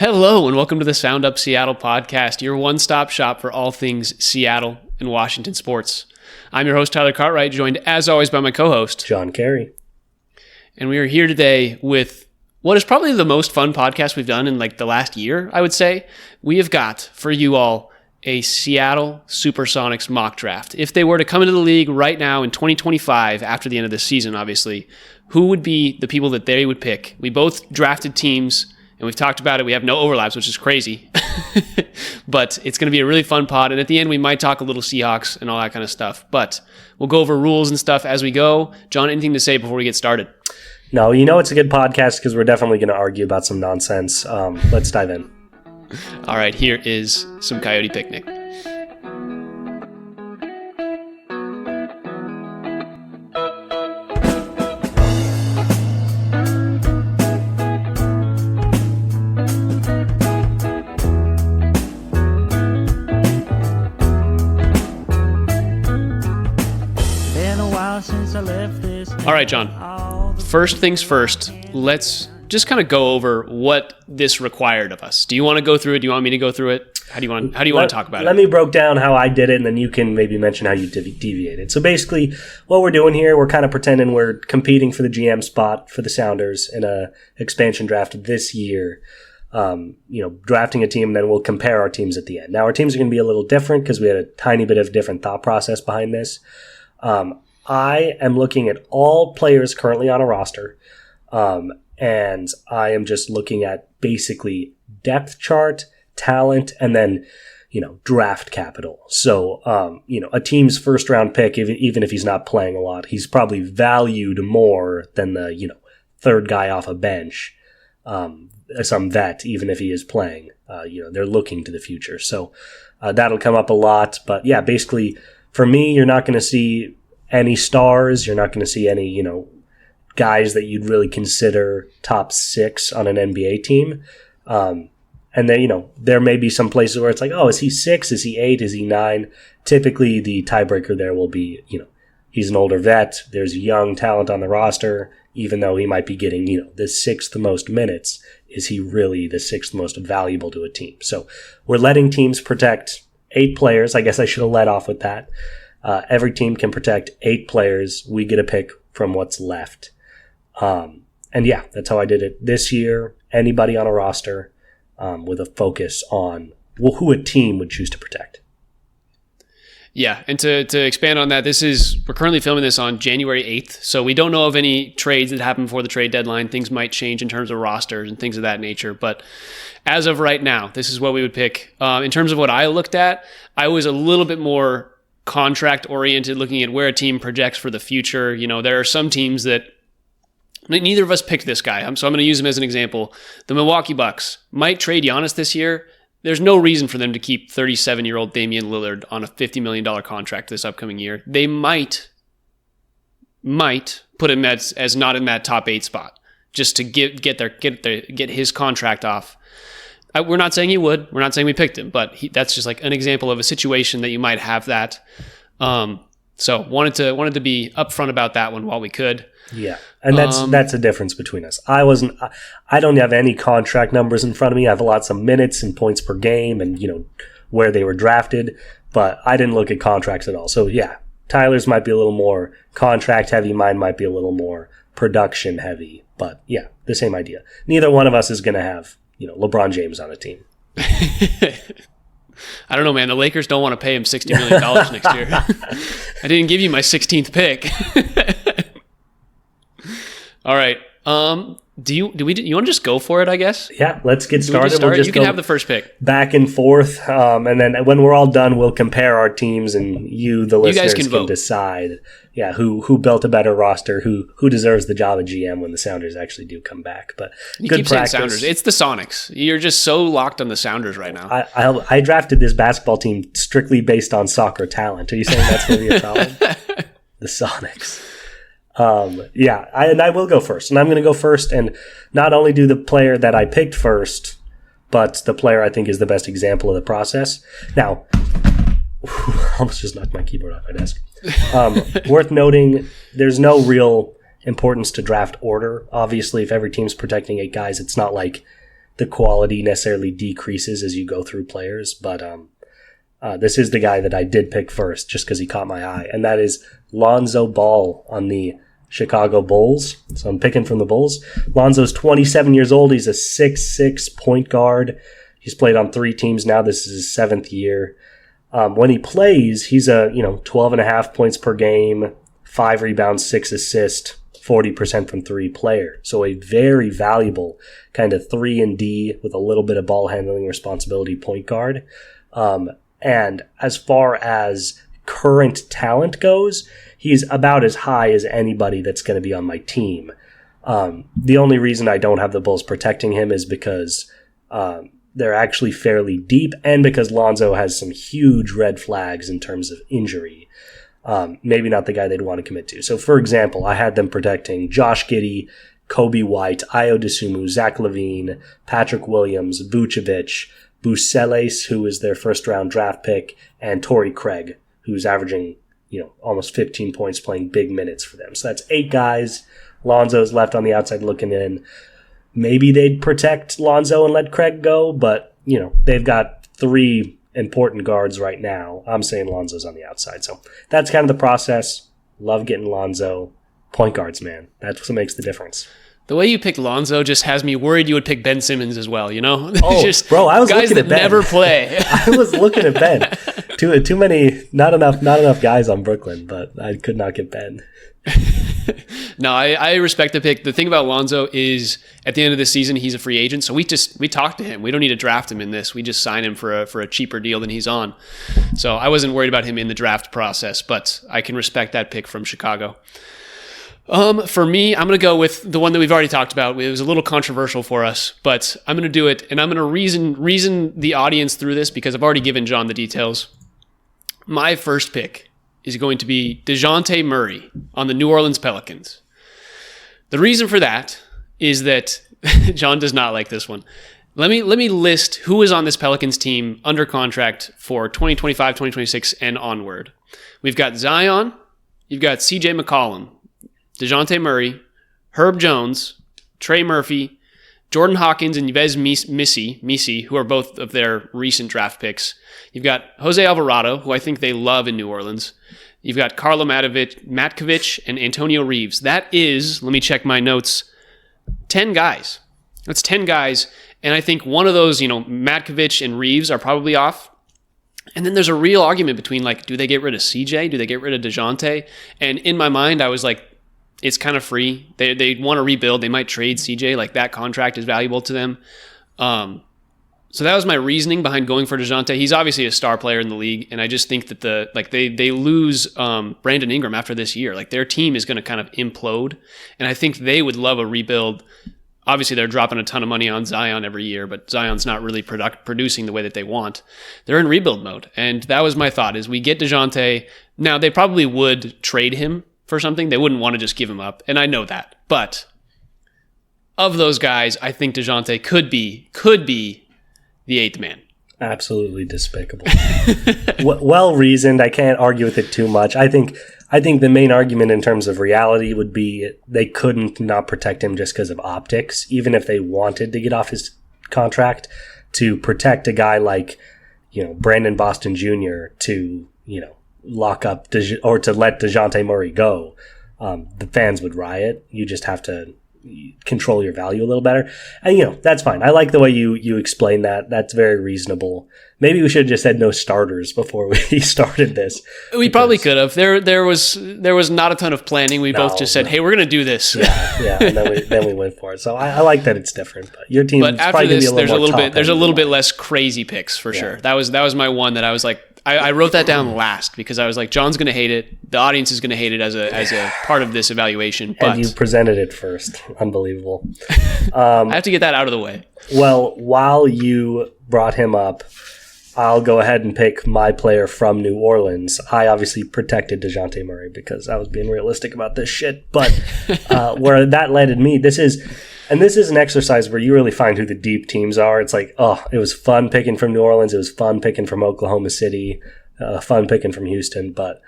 Hello, and welcome to the Sound Up Seattle podcast, your one-stop shop for all things Seattle and Washington sports. I'm your host, Tyler Cartwright, joined as always by my co-host, John Carey. And we are here today with what is probably the most fun podcast we've done in like the last year, I would say. We have got for you all a Seattle Supersonics mock draft. If they were to come into the league right now in 2025, after the end of this season, obviously, who would be the people that they would pick? We both drafted teams, and we've talked about it. We have no overlaps, which is crazy. But it's going to be a really fun pod. And at the end, we might talk a little Seahawks and all that kind of stuff. But we'll go over rules and stuff as we go. John, anything to say before we get started? No, you know it's a good podcast because we're definitely going to argue about some nonsense. Let's dive in. All right, here is some Coyote Picnic. All right, John. First things first, let's just kind of go over what this required of us. Do you want to go through it? Do you want me to go through it? How do you want to talk about it? Let me break down how I did it, and then you can maybe mention how you deviated. So basically, what we're doing here, we're kind of pretending we're competing for the GM spot for the Sounders in a expansion draft this year. Drafting a team, and then we'll compare our teams at the end. Now, our teams are going to be a little different because we had a tiny bit of different thought process behind this. I am looking at all players currently on a roster, and I am just looking at basically depth chart, talent, and then, draft capital. So, a team's first round pick, even if he's not playing a lot, he's probably valued more than the, third guy off a bench, some vet, even if he is playing. They're looking to the future. So that'll come up a lot. But yeah, basically for me, you're not going to see any stars. You're not going to see any, guys that you'd really consider top 6 on an NBA team. And then, there may be some places where it's like, oh, is he 6? Is he 8? Is he 9? Typically the tiebreaker there will be, he's an older vet. There's young talent on the roster. Even though he might be getting, the 6th most minutes, is he really the 6th most valuable to a team? So we're letting teams protect 8 players. I guess I should have led off with that. Every team can protect 8 players. We get a pick from what's left. And yeah, that's how I did it this year. Anybody on a roster with a focus on who a team would choose to protect. Yeah, and to expand on that, we're currently filming this on January 8th, so we don't know of any trades that happen before the trade deadline. Things might change in terms of rosters and things of that nature, but as of right now, this is what we would pick. In terms of what I looked at, I was a little bit more contract oriented, looking at where a team projects for the future. There are some teams that neither of us picked this guy, so I'm going to use him as an example. The Milwaukee Bucks might trade Giannis this year. There's no reason for them to keep 37-year-old Damian Lillard on a $50 million contract this upcoming year. They might put him as not in that top 8 spot just to get his contract off. We're not saying he would. We're not saying we picked him, but that's just like an example of a situation that you might have that. So wanted to be upfront about that one while we could. Yeah, and that's the difference between us. I don't have any contract numbers in front of me. I have lots of minutes and points per game, and where they were drafted, but I didn't look at contracts at all. So yeah, Tyler's might be a little more contract heavy. Mine might be a little more production heavy. But yeah, the same idea. Neither one of us is going to have LeBron James on a team. I don't know, man. The Lakers don't want to pay him $60 million next year. I didn't give you my 16th pick. All right. You want to just go for it, I guess? Yeah, let's get started. You can have the first pick. Back and forth, and then when we're all done, we'll compare our teams, and the listeners, can decide. Yeah, who built a better roster, who deserves the job of GM when the Sounders actually do come back. But you keep saying Sounders. It's the Sonics. You're just so locked on the Sounders right now. I drafted this basketball team strictly based on soccer talent. Are you saying that's going to be a problem? The Sonics. I will go first, and I'm going to go first and not only do the player that I picked first, but the player I think is the best example of the process. Now, almost just knocked my keyboard off my desk. Worth noting, there's no real importance to draft order. Obviously, if every team's protecting 8 guys, it's not like the quality necessarily decreases as you go through players, but this is the guy that I did pick first just because he caught my eye, and that is Lonzo Ball on the Chicago Bulls. So I'm picking from the Bulls. Lonzo's 27 years old. He's a 6'6" point guard. He's played on 3 teams now. This is his 7th year. When he plays, he's a 12.5 points per game, 5 rebounds, 6 assists, 40% from 3 player. So a very valuable kind of 3-and-D with a little bit of ball handling responsibility point guard. And as far as current talent goes, he's about as high as anybody that's going to be on my team. The only reason I don't have the Bulls protecting him is because they're actually fairly deep, and because Lonzo has some huge red flags in terms of injury. Maybe not the guy they'd want to commit to. So, for example, I had them protecting Josh Giddey, Kobe White, Ayo Dosunmu, Zach LaVine, Patrick Williams, Vucevic, Buceles, who is their first-round draft pick, and Torrey Craig, who's averaging almost 15 points playing big minutes for them. So that's 8 guys. Lonzo's left on the outside looking in. Maybe they'd protect Lonzo and let Craig go, but, they've got 3 important guards right now. I'm saying Lonzo's on the outside. So that's kind of the process. Love getting Lonzo. Point guards, man. That's what makes the difference. The way you picked Lonzo just has me worried you would pick Ben Simmons as well, Oh, just bro, I was guys looking that at Ben. never play. I was looking at Ben. Too many, not enough guys on Brooklyn, but I could not get Ben. No, I respect the pick. The thing about Lonzo is at the end of the season, he's a free agent. So we talked to him. We don't need to draft him in this. We just sign him for a cheaper deal than he's on. So I wasn't worried about him in the draft process, but I can respect that pick from Chicago. For me, I'm going to go with the one that we've already talked about. It was a little controversial for us, but I'm going to do it, and I'm going to reason the audience through this because I've already given John the details. My first pick is going to be DeJounte Murray on the New Orleans Pelicans. The reason for that is that John does not like this one. Let me list who is on this Pelicans team under contract for 2025, 2026, and onward. We've got Zion, you've got CJ McCollum, DeJounte Murray, Herb Jones, Trey Murphy, Jordan Hawkins, and Yves Missy, who are both of their recent draft picks. You've got Jose Alvarado, who I think they love in New Orleans. You've got Karlo Matkovic and Antonio Reeves. That is, let me check my notes, 10 guys. That's 10 guys, and I think one of those, Matkovic and Reeves are probably off. And then there's a real argument between, do they get rid of CJ? Do they get rid of DeJounte? And in my mind, I was like, it's kind of free. They want to rebuild. They might trade CJ. That contract is valuable to them. So that was my reasoning behind going for DeJounte. He's obviously a star player in the league, and I just think that they lose Brandon Ingram after this year. Their team is going to kind of implode, and I think they would love a rebuild. Obviously, they're dropping a ton of money on Zion every year, but Zion's not really producing the way that they want. They're in rebuild mode, and that was my thought, is we get DeJounte. Now, they probably would trade him for something. They wouldn't want to just give him up, and I know that. But of those guys, I think DeJounte could be the 8th man. Absolutely despicable. Well reasoned. I can't argue with it too much. I think the main argument in terms of reality would be they couldn't not protect him just because of optics, even if they wanted to get off his contract, to protect a guy like, Brandon Boston Jr. to, lock up or to let DeJounte Murray go. The fans would riot. You just have to control your value a little better. And, that's fine. I like the way you explain that. That's very reasonable. Maybe we should have just said no starters before we started this. We probably could have. There was not a ton of planning. We both just said, hey, we're going to do this. Yeah, and then we went for it. So I like that it's different. But your team, but after this, there's a little bit less less crazy picks for sure. That was my one that I was like, I wrote that down last because I was like, John's going to hate it. The audience is going to hate it as a part of this evaluation. But and you presented it first. Unbelievable. I have to get that out of the way. Well, while you brought him up, I'll go ahead and pick my player from New Orleans. I obviously protected DeJounte Murray because I was being realistic about this shit. But where that landed me, this is an exercise where you really find who the deep teams are. It's like, it was fun picking from New Orleans. It was fun picking from Oklahoma City, fun picking from Houston. But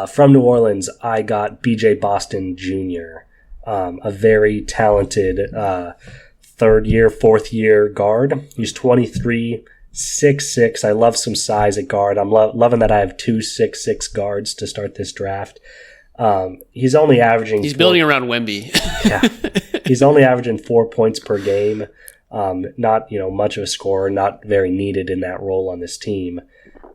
from New Orleans, I got BJ Boston Jr., a very talented fourth year guard. He's 23, 6'6". I love some size at guard. I'm loving that I have two 6'6" guards to start this draft. He's only averaging... He's building around Wemby. Yeah. He's only averaging 4 points per game. Not, much of a scorer, not very needed in that role on this team.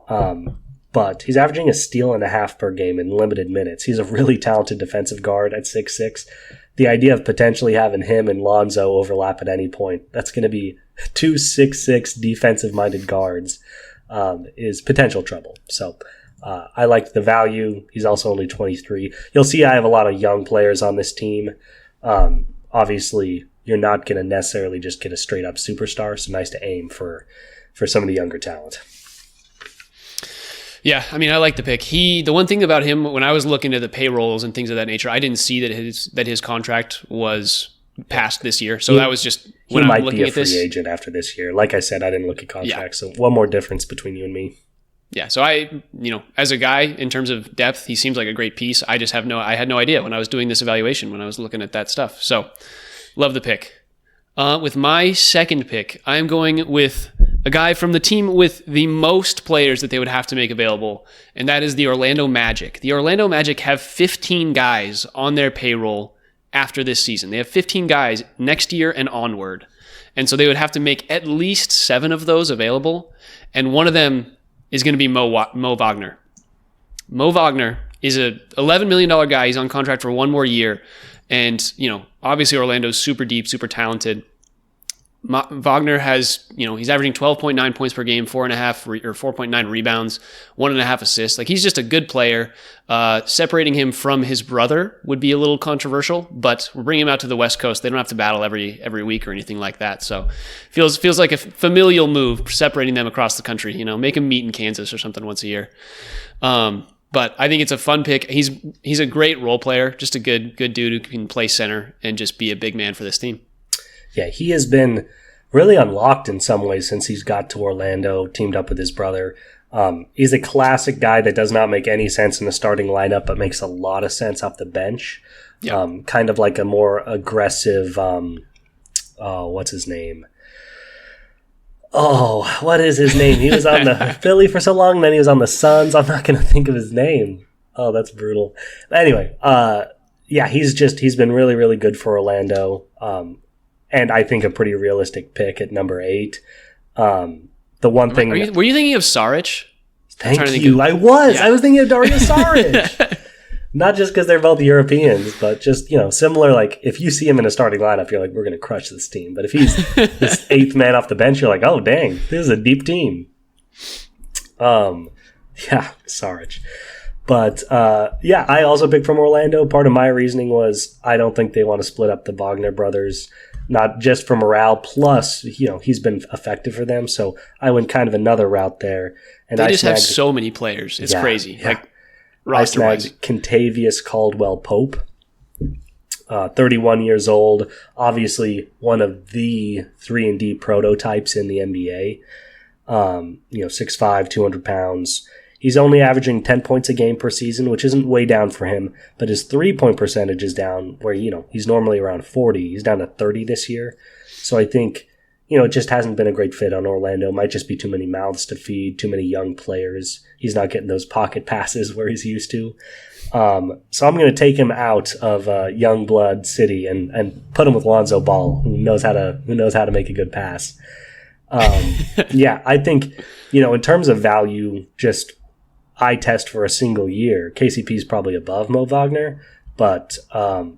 But he's averaging a steal and a half per game in limited minutes. He's a really talented defensive guard at 6'6". The idea of potentially having him and Lonzo overlap at any point, that's going to be two 6'6" defensive-minded guards, is potential trouble. So I like the value. He's also only 23. You'll see I have a lot of young players on this team. Obviously, you're not going to necessarily just get a straight-up superstar, so nice to aim for some of the younger talent. Yeah, I mean, I like the pick. The one thing about him, when I was looking at the payrolls and things of that nature, I didn't see that his contract was passed this year. So that was just when I'm looking at this. He might be a free agent after this year. Like I said, I didn't look at contracts. Yeah. So one more difference between you and me. Yeah, so as a guy, in terms of depth, he seems like a great piece. I had no idea when I was doing this evaluation, when I was looking at that stuff. So, love the pick. With my second pick, I'm going with a guy from the team with the most players that they would have to make available, and that is the Orlando Magic. The Orlando Magic have 15 guys on their payroll after this season. They have 15 guys next year and onward. And so they would have to make at least 7 of those available, and one of them is going to be Mo Wagner. Mo Wagner is a $11 million guy. He's on contract for one more year. And, obviously Orlando's super deep, super talented. Wagner has, he's averaging 12.9 points per game, 4.9 rebounds, 1.5 assists. Like, he's just a good player. Separating him from his brother would be a little controversial, but we're bringing him out to the West Coast. They don't have to battle every week or anything like that. So feels like a familial move, separating them across the country. Make them meet in Kansas or something once a year. But I think it's a fun pick. He's a great role player, just a good dude who can play center and just be a big man for this team. Yeah, he has been really unlocked in some ways since he's got to Orlando, teamed up with his brother. He's a classic guy that does not make any sense in the starting lineup, but makes a lot of sense off the bench. Yeah. Kind of like a more aggressive, what's his name? Oh, what is his name? He was on the Philly for so long, then he was on the Suns. I'm not going to think of his name. Oh, that's brutal. Anyway, yeah, he's been really, really good for Orlando. And I think a pretty realistic pick at number 8. The one thing... Were you thinking of Saric? Thank you. I was thinking of Dario Saric. Not just because they're both Europeans, but just, similar. Like, if you see him in a starting lineup, you're like, we're going to crush this team. But if he's this 8th man off the bench, you're like, oh, dang, this is a deep team. Yeah, Saric. But, yeah, I also picked from Orlando. Part of my reasoning was I don't think they want to split up the Wagner brothers, not just for morale. Plus, he's been effective for them. So I went kind of another route there. And they just have so many players. It's crazy. Yeah. Like, roster-wise. I snagged Kentavious Caldwell-Pope, 31 years old. Obviously, one of the 3-and-D prototypes in the NBA. 6'5", 200 pounds. He's only averaging 10 points a game per season, which isn't way down for him, but his 3-point percentage is down where, he's normally around 40. He's down to 30 this year. So I think, it just hasn't been a great fit on Orlando. Might just be too many mouths to feed, too many young players. He's not getting those pocket passes where he's used to. So I'm going to take him out of young blood city and put him with Lonzo Ball, who knows how to make a good pass. Yeah, I think, in terms of value, just eye test for a single year, KCP is probably above Mo Wagner, but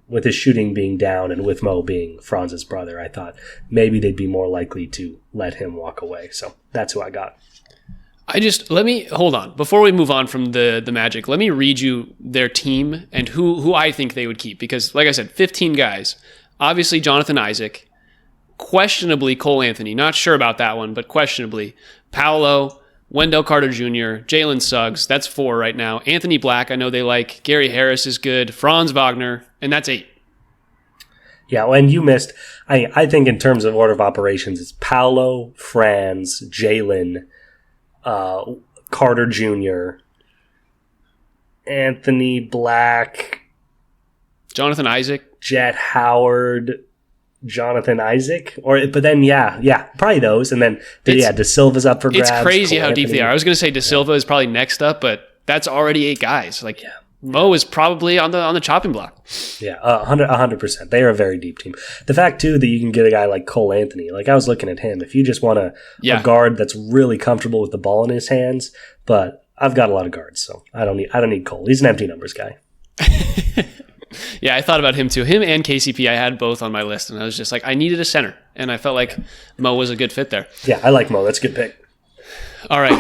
with his shooting being down and with Mo being Franz's brother, I thought maybe they'd be more likely to let him walk away. So that's who I got. Let me hold on before we move on from the Magic. Let me read you their team and who I think they would keep, because like I said, 15 guys. Obviously Jonathan Isaac, questionably Cole Anthony, not sure about that one, but questionably Paolo, Wendell Carter Jr., Jalen Suggs, that's 4 right now. Anthony Black, I know they like. Gary Harris is good. Franz Wagner, and that's 8. Yeah, and you missed, I think in terms of order of operations, it's Paolo, Franz, Jalen, Carter Jr., Anthony Black, Jonathan Isaac, Jet Howard, Jonathan Isaac, but then probably those, and then De Silva's up for grabs. It's crazy how deep Anthony. they are. I was going to say De Silva is probably next up, but that's already 8 guys. Like Mo is probably on the chopping block. Yeah, 100%. They are a very deep team. The fact too that you can get a guy like Cole Anthony, like I was looking at him. If you just want a guard that's really comfortable with the ball in his hands, but I've got a lot of guards, so I don't need Cole. He's an empty numbers guy. Yeah, I thought about him too. Him and KCP, I had both on my list, and I was just like, I needed a center, and I felt like Mo was a good fit there. Yeah, I like Mo. That's a good pick. All right,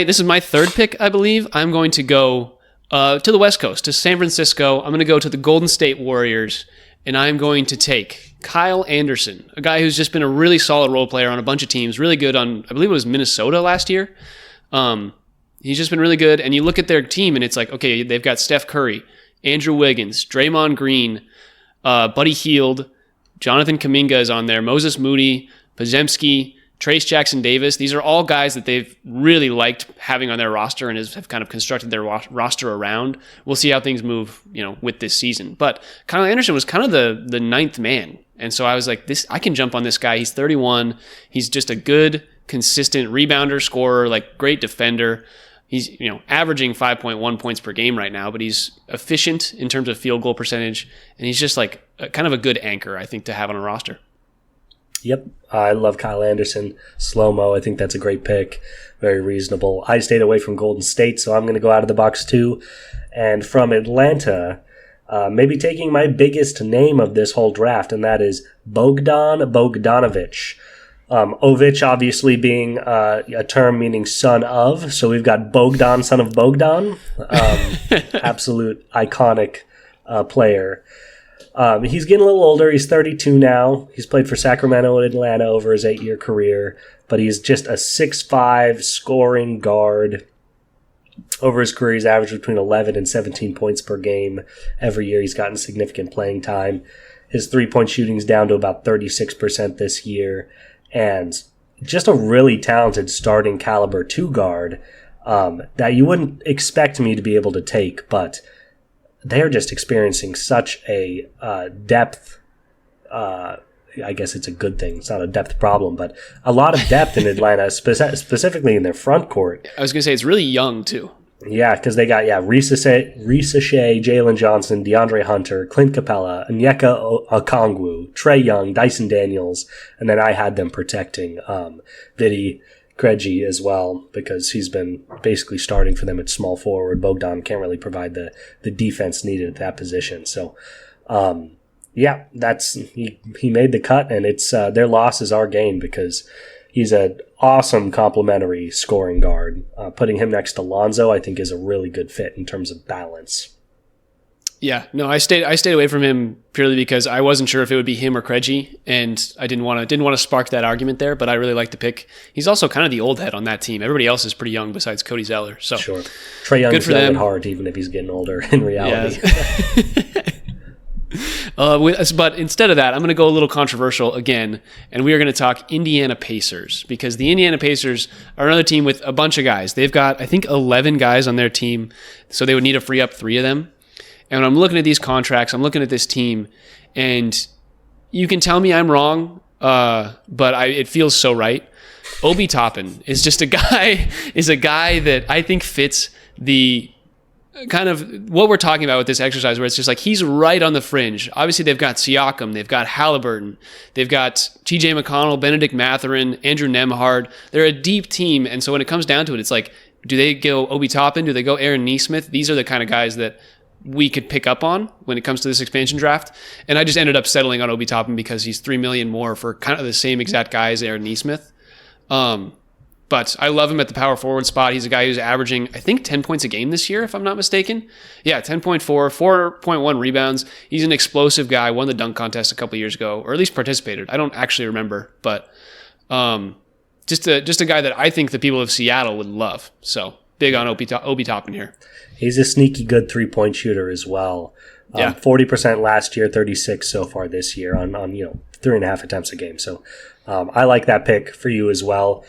this is my third pick, I believe. I'm going to go to the West Coast, to San Francisco. I'm going to go to the Golden State Warriors, and I'm going to take Kyle Anderson, a guy who's just been a really solid role player on a bunch of teams, really good on, I believe it was Minnesota last year. He's just been really good, and you look at their team, and it's like, okay, they've got Steph Curry, Andrew Wiggins, Draymond Green, Buddy Hield, Jonathan Kuminga is on there, Moses Moody, Podziemski, Trace Jackson Davis. These are all guys that they've really liked having on their roster and have kind of constructed their roster around. We'll see how things move, with this season. But Kyle Anderson was kind of the ninth man. And so I was like, I can jump on this guy. He's 31. He's just a good, consistent rebounder, scorer, like great defender. He's, averaging 5.1 points per game right now, but he's efficient in terms of field goal percentage. And he's just like kind of a good anchor, I think, to have on a roster. Yep. I love Kyle Anderson. Slow-mo, I think that's a great pick. Very reasonable. I stayed away from Golden State, so I'm going to go out of the box too. And from Atlanta, maybe taking my biggest name of this whole draft, and that is Bogdan Bogdanovic. Ovich obviously being a term meaning son of, so we've got Bogdan, son of Bogdan. Absolute iconic player. He's getting a little older. He's 32 now. He's played for Sacramento and Atlanta over his 8-year career, but he's just a 6'5" scoring guard. Over his career, he's averaged between 11 and 17 points per game. Every year he's gotten significant playing time. His three-point shooting's down to about 36% this year. And just a really talented starting caliber 2 guard that you wouldn't expect me to be able to take, but they're just experiencing such a depth. I guess it's a good thing. It's not a depth problem, but a lot of depth in Atlanta, specifically in their front court. I was going to say it's really young too. Yeah, because they got Risa Shea, Jalen Johnson, DeAndre Hunter, Clint Capella, Onyeka Okongwu, Trae Young, Dyson Daniels, and then I had them protecting Vidi Krejci as well because he's been basically starting for them at small forward. Bogdan can't really provide the defense needed at that position. So, that's he made the cut, and it's their loss is our gain because he's an awesome complementary scoring guard. Putting him next to Lonzo, I think, is a really good fit in terms of balance. Yeah, no, I stayed away from him purely because I wasn't sure if it would be him or Krejci, and I didn't want to spark that argument there. But I really like the pick. He's also kind of the old head on that team. Everybody else is pretty young besides Cody Zeller. So sure, Trae Young is young at heart, even if he's getting older in reality. Yeah. But instead of that, I'm going to go a little controversial again, and we are going to talk Indiana Pacers because the Indiana Pacers are another team with a bunch of guys. They've got, I think, 11 guys on their team, so they would need to free up 3 of them. And when I'm looking at these contracts, I'm looking at this team, and you can tell me I'm wrong, but it feels so right. Obi Toppin is just a guy that I think fits the kind of what we're talking about with this exercise, where it's just like he's right on the fringe. Obviously, they've got Siakam, they've got Halliburton, they've got T.J. McConnell, Benedict Mathurin, Andrew Nembhard. They're a deep team, and so when it comes down to it, it's like, do they go Obi Toppin? Do they go Aaron Nesmith? These are the kind of guys that we could pick up on when it comes to this expansion draft. And I just ended up settling on Obi Toppin because he's $3 million more for kind of the same exact guy as Aaron Nesmith. But I love him at the power forward spot. He's a guy who's averaging, I think, 10 points a game this year, if I'm not mistaken. Yeah, 10.4, 4.1 rebounds. He's an explosive guy, won the dunk contest a couple years ago, or at least participated. I don't actually remember, but just a guy that I think the people of Seattle would love. So big on Obi Toppin here. He's a sneaky good three-point shooter as well. 40% last year, 36 so far this year on 3.5 attempts a game. So I like that pick for you as well.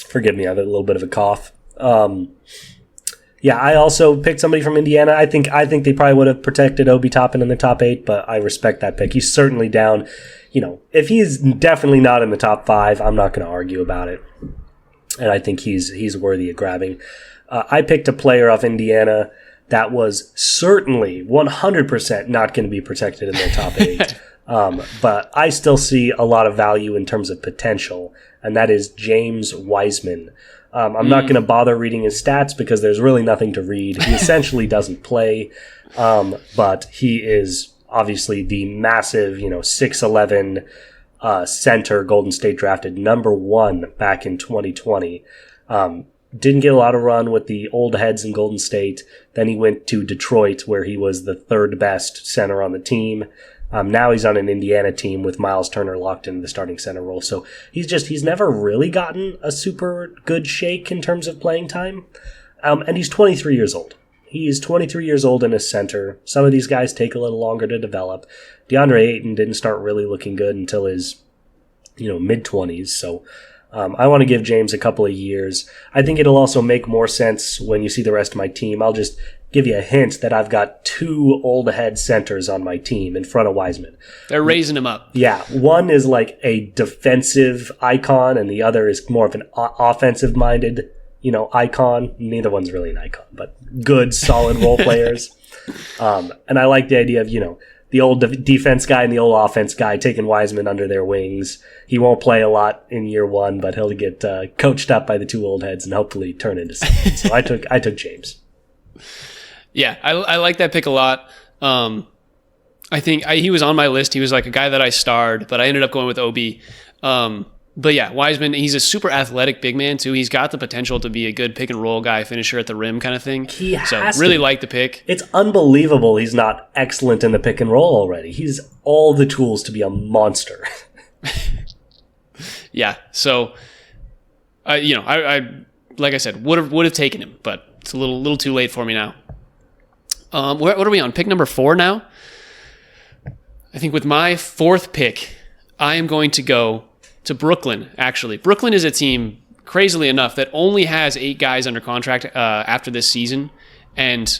Forgive me, I have a little bit of a cough. Yeah, I also picked somebody from Indiana. I think they probably would have protected Obi Toppin in the top 8, but I respect that pick. He's certainly down. If he's definitely not in the top 5, I'm not going to argue about it. And I think he's worthy of grabbing. I picked a player off Indiana that was certainly 100% not going to be protected in their top 8. But I still see a lot of value in terms of potential, and that is James Wiseman. I'm not going to bother reading his stats because there's really nothing to read. He essentially doesn't play, but he is obviously the massive, 6'11", center Golden State drafted number 1 back in 2020. Didn't get a lot of run with the old heads in Golden State. Then he went to Detroit, where he was the 3rd best center on the team. Now he's on an Indiana team with Miles Turner locked in the starting center role. So he's never really gotten a super good shake in terms of playing time. And he's 23 years old. He is 23 years old in a center. Some of these guys take a little longer to develop. DeAndre Ayton didn't start really looking good until his, mid-20s. So I want to give James a couple of years. I think it'll also make more sense when you see the rest of my team. I'll just give you a hint that I've got 2 old head centers on my team in front of Wiseman. They're raising him up. Yeah, one is like a defensive icon, and the other is more of an offensive-minded, icon. Neither one's really an icon, but good, solid role players. And I like the idea of, the old defense guy and the old offense guy taking Wiseman under their wings. He won't play a lot in year 1, but he'll get coached up by the 2 old heads and hopefully turn into something. So I took James. Yeah, I like that pick a lot. I think he was on my list. He was like a guy that I starred, but I ended up going with Obi. But yeah, Wiseman, he's a super athletic big man too. He's got the potential to be a good pick and roll guy, finisher at the rim kind of thing. Really like the pick. It's unbelievable he's not excellent in the pick and roll already. He's all the tools to be a monster. Yeah, so I like I said, would have taken him, but it's a little too late for me now. What are we on? Pick number 4 now? I think with my 4th pick, I am going to go to Brooklyn, actually. Brooklyn is a team, crazily enough, that only has 8 guys under contract after this season. And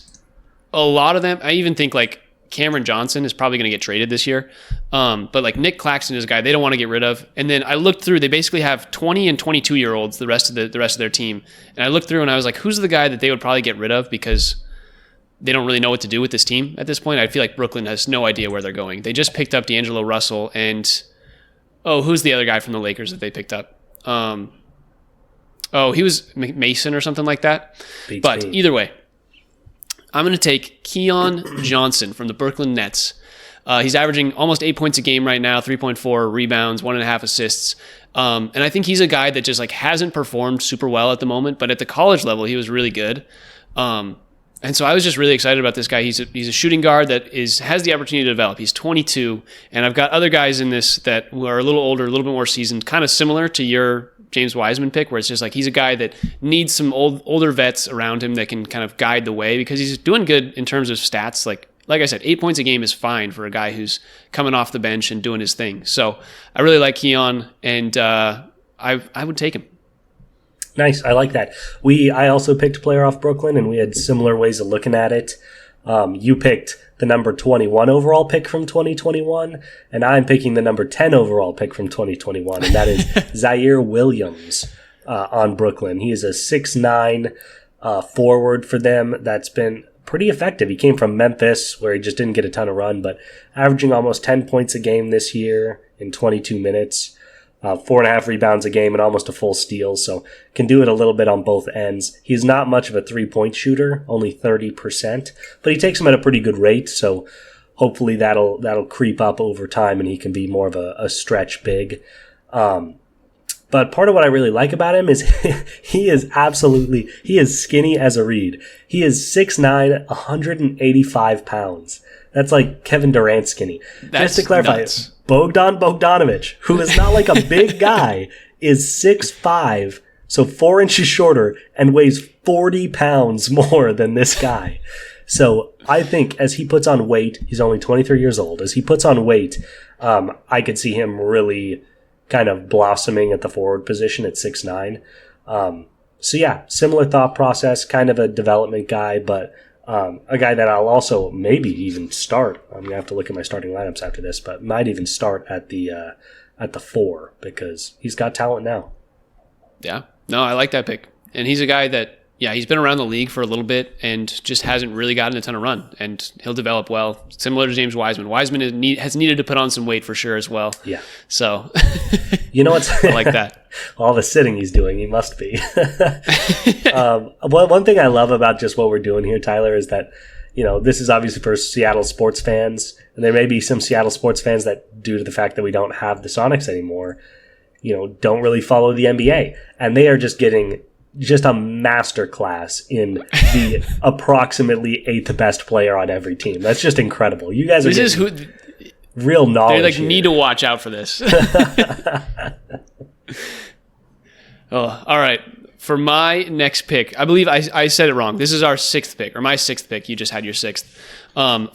a lot of them, I even think like Cameron Johnson is probably going to get traded this year. But like Nick Claxton is a guy they don't want to get rid of. And then I looked through, they basically have 20 and 22-year-olds, the rest of their team. And I looked through and I was like, who's the guy that they would probably get rid of? Because they don't really know what to do with this team at this point. I feel like Brooklyn has no idea where they're going. They just picked up D'Angelo Russell and... who's the other guy from the Lakers that they picked up? He was Mason or something like that. But either way, I'm going to take Keon Johnson from the Brooklyn Nets. He's averaging almost 8 points a game right now, 3.4 rebounds, 1.5 assists. And I think he's a guy that just like hasn't performed super well at the moment, but at the college level, he was really good. And so I was just really excited about this guy. He's a shooting guard that has the opportunity to develop. He's 22, and I've got other guys in this that are a little older, a little bit more seasoned, kind of similar to your James Wiseman pick, where it's just like he's a guy that needs some older vets around him that can kind of guide the way because he's doing good in terms of stats. Like I said, 8 points a game is fine for a guy who's coming off the bench and doing his thing. So I really like Keon, and I would take him. Nice. I like that. I also picked a player off Brooklyn, and we had similar ways of looking at it. You picked the number 21 overall pick from 2021, and I'm picking the number 10 overall pick from 2021, and that is Zaire Williams on Brooklyn. He is a 6'9" forward for them that's been pretty effective. He came from Memphis, where he just didn't get a ton of run, but averaging almost 10 points a game this year in 22 minutes. 4.5 rebounds a game and almost a full steal, so can do it a little bit on both ends. He's not much of a three-point shooter, only 30%, but he takes them at a pretty good rate, so hopefully that'll creep up over time and he can be more of a stretch big. But part of what I really like about him is he is skinny as a reed. He is 6'9", 185 pounds. That's like Kevin Durant skinny. That's just to clarify, nuts. Bogdan Bogdanovic, who is not like a big guy, is 6'5", so 4 inches shorter, and weighs 40 pounds more than this guy. So I think as he puts on weight, he's only 23 years old, as he puts on weight, I could see him really kind of blossoming at the forward position at 6'9". So yeah, similar thought process, kind of a development guy, but a guy that I'll also maybe even start. I'm gonna have to look at my starting lineups after this, but might even start at the 4 because he's got talent now. Yeah, no, I like that pick, and he's a guy that he's been around the league for a little bit and just hasn't really gotten a ton of run, and he'll develop well, similar to James Wiseman. Wiseman has needed to put on some weight for sure as well. Yeah. So, you know what's I like that. All the sitting he's doing, he must be. One thing I love about just what we're doing here, Tyler, is that, this is obviously for Seattle sports fans, and there may be some Seattle sports fans that, due to the fact that we don't have the Sonics anymore, don't really follow the NBA, and they are just getting just a master class in the approximately 8th best player on every team. That's just incredible. You guys are real knowledge. They need to watch out for this. Oh, all right. For my next pick, I believe I said it wrong. This is our 6th pick, or my 6th pick. You just had your 6th.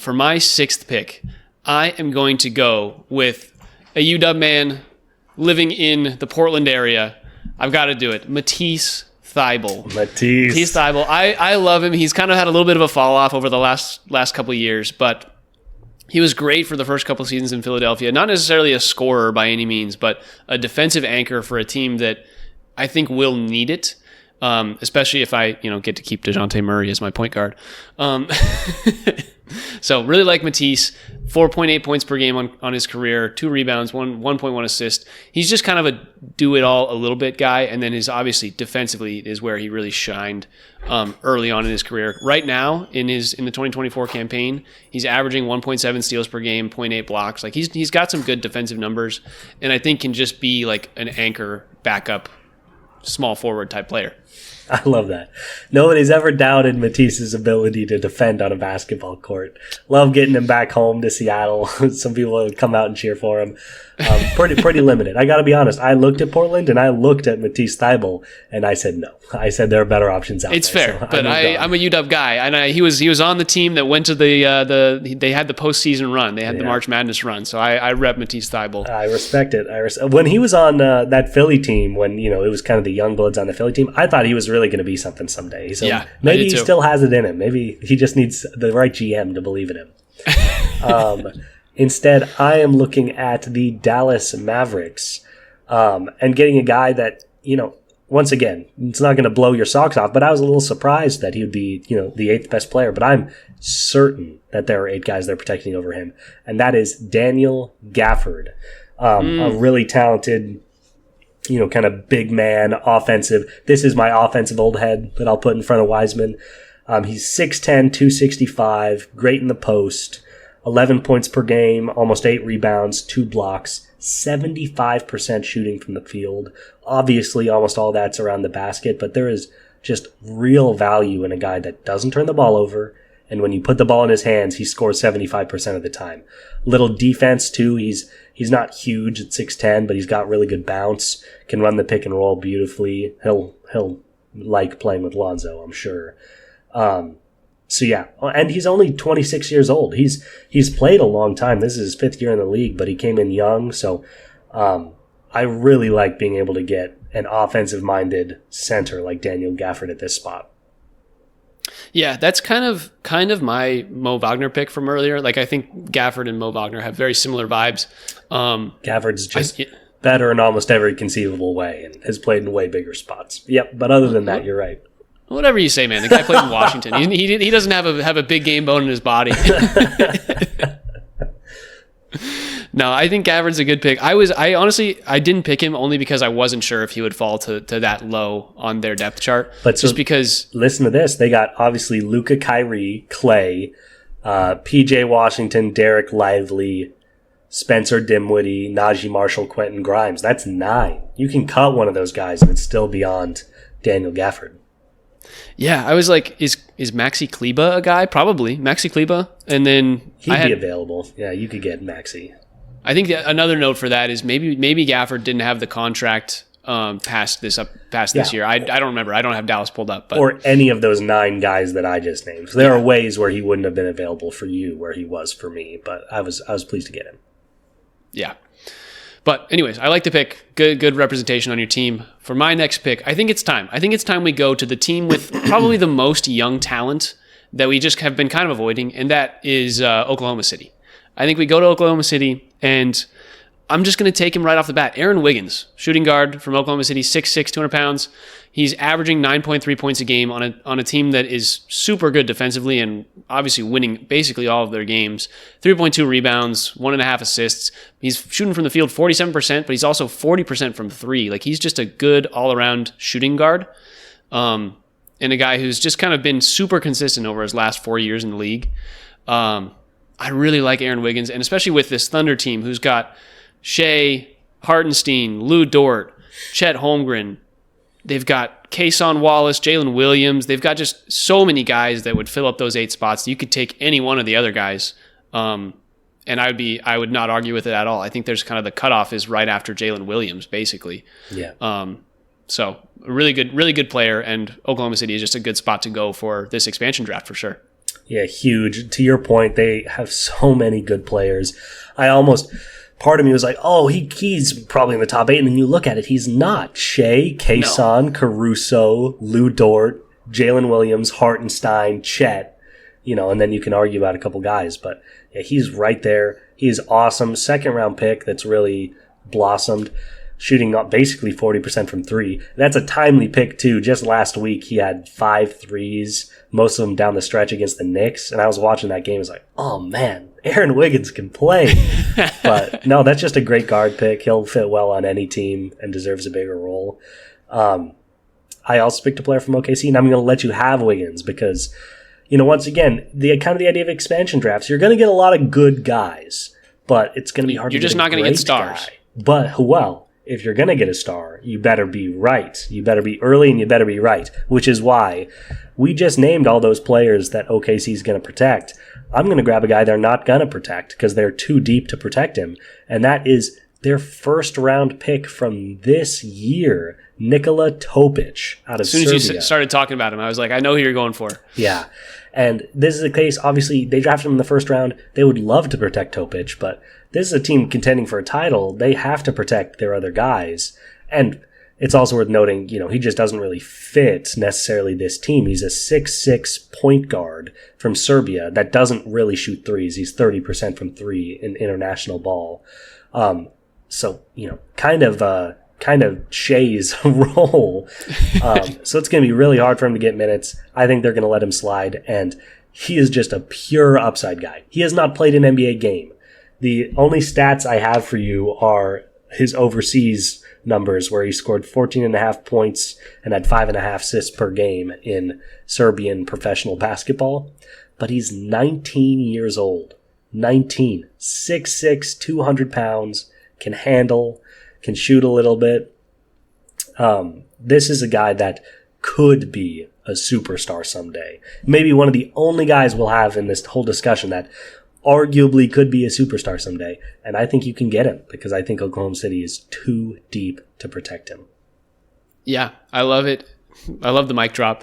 For my 6th pick, I am going to go with a UW man living in the Portland area. I've got to do it. Matisse Thybulle. Matisse Thybulle. I love him. He's kind of had a little bit of a fall off over the last couple of years, but he was great for the first couple of seasons in Philadelphia. Not necessarily a scorer by any means, but a defensive anchor for a team that I think will need it, especially if I get to keep DeJounte Murray as my point guard. So really like Matisse. 4.8 points per game on his career, 2 rebounds, 1.1 assist. He's just kind of a do-it-all a little bit guy, and then obviously defensively is where he really shined early on in his career. Right now, in the 2024 campaign, he's averaging 1.7 steals per game, 0.8 blocks. Like he's got some good defensive numbers, and I think can just be like an anchor, backup, small forward type player. I love that. Nobody's ever doubted Matisse's ability to defend on a basketball court. Love getting him back home to Seattle. Some people would come out and cheer for him. Pretty limited. I got to be honest. I looked at Portland and I looked at Matisse Thybulle and I said no. I said there are better options out it's there. It's fair, but I'm a UW guy, and he was on the team that went to they had the postseason run. They had the March Madness run, so I rep Matisse Thybulle. I respect it. When he was on that Philly team, when it was kind of the young bloods on the Philly team, I thought he was really going to be something someday. So maybe he still has it in him. Maybe he just needs the right GM to believe in him. Instead, I am looking at the Dallas Mavericks and getting a guy that, once again, it's not going to blow your socks off, but I was a little surprised that he would be, the 8th best player. But I'm certain that there are 8 guys that are protecting over him, and that is Daniel Gafford, a really talented, kind of big man, offensive. This is my offensive old head that I'll put in front of Wiseman. He's 6'10", 265, great in the post. 11 points per game, almost 8 rebounds, 2 blocks, 75% shooting from the field. Obviously, almost all that's around the basket, but there is just real value in a guy that doesn't turn the ball over, and when you put the ball in his hands, he scores 75% of the time. Little defense, too. He's not huge at 6'10", but he's got really good bounce, can run the pick and roll beautifully. He'll like playing with Lonzo, I'm sure. So yeah, and he's only 26 years old. He's played a long time. This is his 5th year in the league, but he came in young. So I really like being able to get an offensive-minded center like Daniel Gafford at this spot. Yeah, that's kind of my Mo Wagner pick from earlier. Like I think Gafford and Mo Wagner have very similar vibes. Gafford's just better in almost every conceivable way and has played in way bigger spots. Yep, but other than that, you're right. Whatever you say, man. The guy played in Washington. He doesn't have a big game bone in his body. No, I think Gafford's a good pick. I honestly didn't pick him only because I wasn't sure if he would fall to that low on their depth chart. But just because, listen to this, they got obviously Luka, Kyrie, Clay, PJ Washington, Derek Lively, Spencer Dinwiddie, Najee Marshall, Quentin Grimes. That's 9. You can cut one of those guys and it's still beyond Daniel Gafford. Yeah, I was like, is Maxi Kleba a guy? Probably Maxi Kleba, and then he'd be available. Yeah, you could get Maxi. I think another note for that is maybe Gafford didn't have the contract past this year. I don't remember. I don't have Dallas pulled up, but or any of those 9 guys that I just named. So there are ways where he wouldn't have been available for you, where he was for me. But I was pleased to get him. Yeah. But anyways, I like the pick. Good representation on your team. For my next pick, I think it's time. I think it's time we go to the team with probably the most young talent that we just have been kind of avoiding, and that is Oklahoma City. I think we go to Oklahoma City, and I'm just going to take him right off the bat. Aaron Wiggins, shooting guard from Oklahoma City, 6'6", 200 pounds. He's averaging 9.3 points a game on a team that is super good defensively and obviously winning basically all of their games. 3.2 rebounds, 1.5 assists. He's shooting from the field 47%, but he's also 40% from three. Like, he's just a good all-around shooting guard, and a guy who's just kind of been super consistent over his last 4 years in the league. I really like Aaron Wiggins, and especially with this Thunder team who's got Shea, Hartenstein, Lou Dort, Chet Holmgren. They've got Kason Wallace, Jalen Williams. They've got just so many guys that would fill up those 8 spots. You could take any one of the other guys, and I would not argue with it at all. I think there's kind of the cutoff is right after Jalen Williams, basically. Yeah. So a really good player, and Oklahoma City is just a good spot to go for this expansion draft for sure. Yeah, huge. To your point, they have so many good players. Part of me was like, oh, he's probably in the top 8. And then you look at it, he's not. Shea, Kason, Caruso, Lou Dort, Jalen Williams, Hartenstein, Chet, and then you can argue about a couple guys. But yeah, he's right there. He's awesome. Second round pick that's really blossomed, shooting basically 40% from three. That's a timely pick too. Just last week, he had 5 threes, most of them down the stretch against the Knicks. And I was watching that game. I was like, oh man, Aaron Wiggins can play. But no, that's just a great guard pick. He'll fit well on any team and deserves a bigger role. I also picked a player from OKC, and I'm going to let you have Wiggins because, once again, the idea of expansion drafts, you're going to get a lot of good guys, but it's going to be hard to get a great guy. You're just not going to get stars. But, well, if you're going to get a star, you better be right. You better be early and you better be right, which is why we just named all those players that OKC is going to protect. I'm going to grab a guy they're not going to protect because they're too deep to protect him, and that is their first-round pick from this year, Nikola Topic out of Serbia. As soon as you started talking about him, I was like, I know who you're going for. Yeah, and this is the case. Obviously, they drafted him in the first round. They would love to protect Topic, but this is a team contending for a title. They have to protect their other guys, and it's also worth noting, he just doesn't really fit necessarily this team. He's a 6'6" point guard from Serbia that doesn't really shoot threes. He's 30% from three in international ball. So, kind of Shea's role. So it's going to be really hard for him to get minutes. I think they're going to let him slide, and he is just a pure upside guy. He has not played an NBA game. The only stats I have for you are his overseas numbers, where he scored 14.5 points and had 5.5 assists per game in Serbian professional basketball. But he's 19 years old. 19. 6'6", 200 pounds, can handle, can shoot a little bit. This is a guy that could be a superstar someday. Maybe one of the only guys we'll have in this whole discussion that arguably could be a superstar someday. And I think you can get him because I think Oklahoma City is too deep to protect him. Yeah, I love it. I love the mic drop.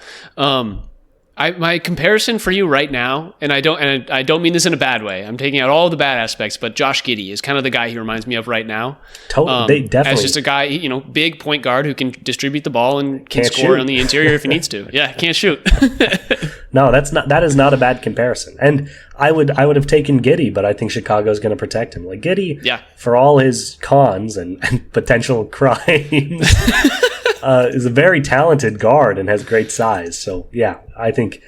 My comparison for you right now, and I don't mean this in a bad way. I'm taking out all the bad aspects, but Josh Giddey is kind of the guy he reminds me of right now. Totally, they definitely. As just a guy, big point guard who can distribute the ball and can score on the interior if he needs to. Yeah, can't shoot. No, that is not a bad comparison. And I would have taken Giddey, but I think Chicago's going to protect him. Like Giddey, yeah, for all his cons and potential crimes. Is a very talented guard and has great size. So yeah, I think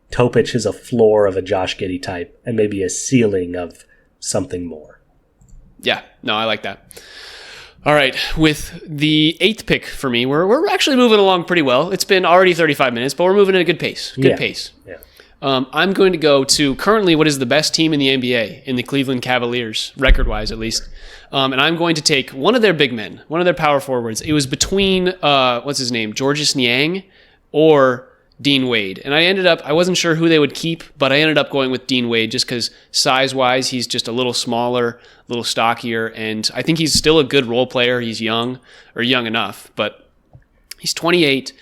Topic is a floor of a Josh Giddey type and maybe a ceiling of something more. Yeah, no, I like that. All right, with the 8th pick for me, we're actually moving along pretty well. It's been already 35 minutes, but we're moving at a good pace. Good pace. Yeah. I'm going to go to currently what is the best team in the NBA, in the Cleveland Cavaliers, record-wise at least. And I'm going to take one of their big men, one of their power forwards. It was between, what's his name, Georges Niang or Dean Wade. And I wasn't sure who they would keep, but I ended up going with Dean Wade just because size-wise, he's just a little smaller, a little stockier, and I think he's still a good role player. He's young enough, but he's 28,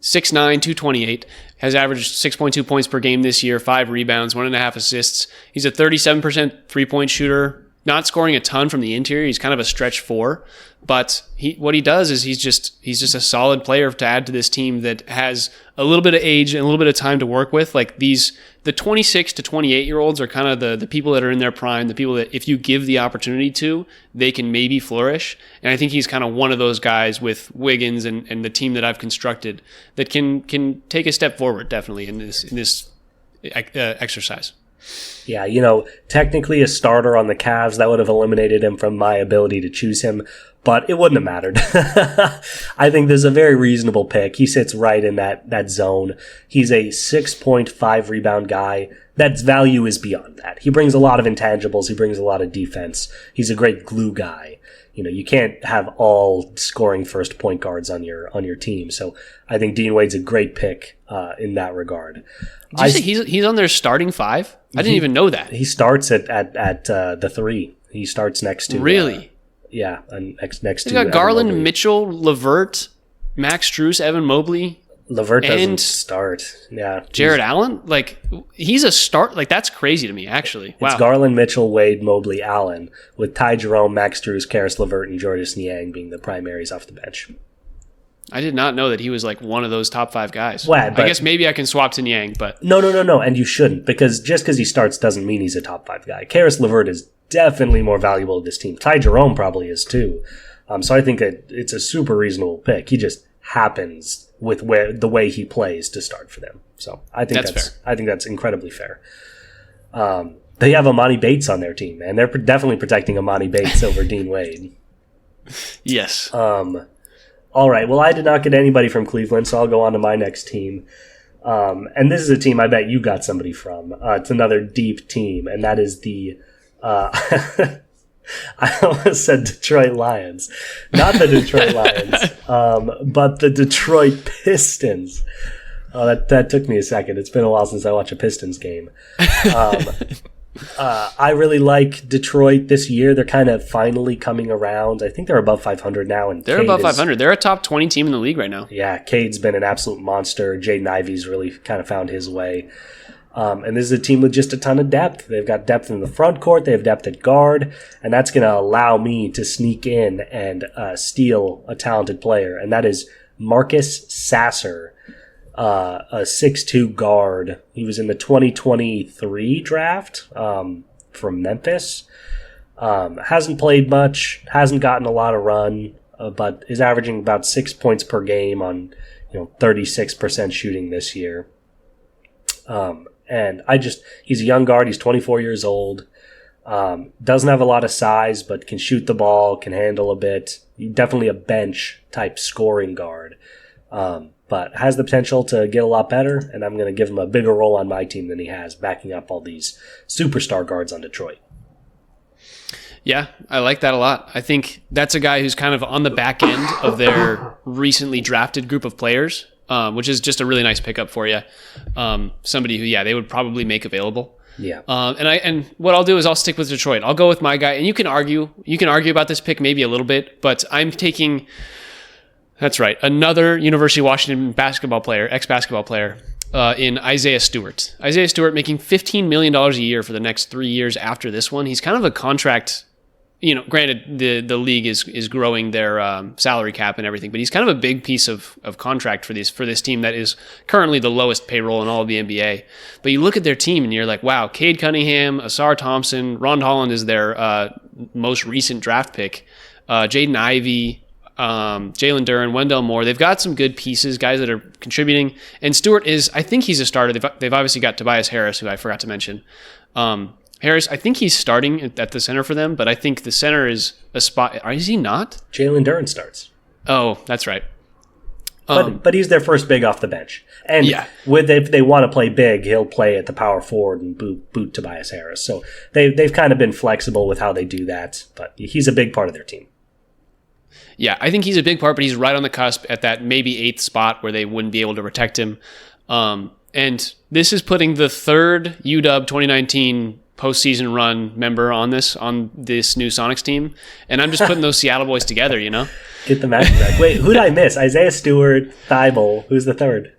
6'9", 228, has averaged 6.2 points per game this year, 5 rebounds, 1.5 assists. He's a 37% three-point shooter, not scoring a ton from the interior. He's kind of a stretch 4, but what he does is he's just a solid player to add to this team that has a little bit of age and a little bit of time to work with. Like the 26 to 28 year olds are kind of the people that are in their prime, the people that if you give the opportunity to, they can maybe flourish. And I think he's kind of one of those guys with Wiggins and the team that I've constructed that can take a step forward definitely in this exercise. Yeah, technically a starter on the Cavs, that would have eliminated him from my ability to choose him, but it wouldn't have mattered. I think this is a very reasonable pick. He sits right in that zone. He's a 6.5 rebound guy. That value is beyond that. He brings a lot of intangibles. He brings a lot of defense. He's a great glue guy. You can't have all scoring first point guards on your team. So I think Dean Wade's a great pick in that regard. Did you say he's on their starting 5? I didn't even know that. He starts at the 3. He starts next to really. Yeah, next to. He's got Garland, Mobley. Mitchell, LeVert, Max Strus, Evan Mobley. LeVert doesn't start. Yeah, Jared Allen, he's a start. That's crazy to me, actually. Wow. It's Garland, Mitchell, Wade, Mobley, Allen, with Ty Jerome, Max Strus, Karis LeVert, and Jordan Niang being the primaries off the bench. I did not know that he was one of those top 5 guys. Well, I guess maybe I can swap to Niang, but no, and you shouldn't, because just because he starts doesn't mean he's a top 5 guy. Karis LeVert is definitely more valuable to this team. Ty Jerome probably is too. So I think that it's a super reasonable pick. He just happens with the way he plays to start for them. So I think that's fair. I think that's incredibly fair. They have Amani Bates on their team, and they're definitely protecting Amani Bates over Dean Wade. Yes. All right. Well, I did not get anybody from Cleveland, so I'll go on to my next team. And this is a team I bet you got somebody from. It's another deep team, and that is the I almost said Detroit Lions. Not the Detroit Lions, but the Detroit Pistons. Oh, that took me a second. It's been a while since I watched a Pistons game. I really like Detroit this year. They're kind of finally coming around. I think they're above 500 now. And they're above 500. They're a top 20 team in the league right now. Yeah, Cade's been an absolute monster. Jaden Ivey's really kind of found his way. And this is a team with just a ton of depth. They've got depth in the front court. They have depth at guard. And that's going to allow me to sneak in and steal a talented player. And that is Marcus Sasser, a 6'2 guard. He was in the 2023 draft from Memphis. Hasn't played much, hasn't gotten a lot of run, but is averaging about 6 points per game on 36% shooting this year. And he's a young guard. He's 24 years old. Doesn't have a lot of size, but can shoot the ball, can handle a bit. Definitely a bench type scoring guard. But has the potential to get a lot better, and I'm going to give him a bigger role on my team than he has, backing up all these superstar guards on Detroit. Yeah, I like that a lot. I think that's a guy who's kind of on the back end of their recently drafted group of players, which is just a really nice pickup for you. Somebody who, they would probably make available. Yeah. And what I'll do is I'll stick with Detroit. I'll go with my guy, and you can argue about this pick maybe a little bit, but I'm taking. That's right. Another University of Washington ex-basketball player, in Isaiah Stewart. Isaiah Stewart making $15 million a year for the next 3 years after this one. He's kind of a contract, granted the league is growing their salary cap and everything, but he's kind of a big piece of contract for this team that is currently the lowest payroll in all of the NBA. But you look at their team and you're like, wow, Cade Cunningham, Asar Thompson, Ron Holland is their most recent draft pick, Jaden Ivey, Jalen Duren, Wendell Moore. They've got some good pieces, guys that are contributing. And Stewart I think he's a starter. They've obviously got Tobias Harris, who I forgot to mention. Harris, I think he's starting at the center for them, but I think the center is a spot. Is he not? Jalen Duren starts. Oh, that's right. But he's their first big off the bench. And if they want to play big, he'll play at the power forward and boot Tobias Harris. So they've kind of been flexible with how they do that, but he's a big part of their team. Yeah, I think he's a big part, but he's right on the cusp at that maybe 8th spot where they wouldn't be able to protect him. And this is putting the third UW 2019 postseason run member on this new Sonics team. And I'm just putting those Seattle boys together, Get the match back. Wait, who did I miss? Isaiah Stewart, Thibault. Who's the third?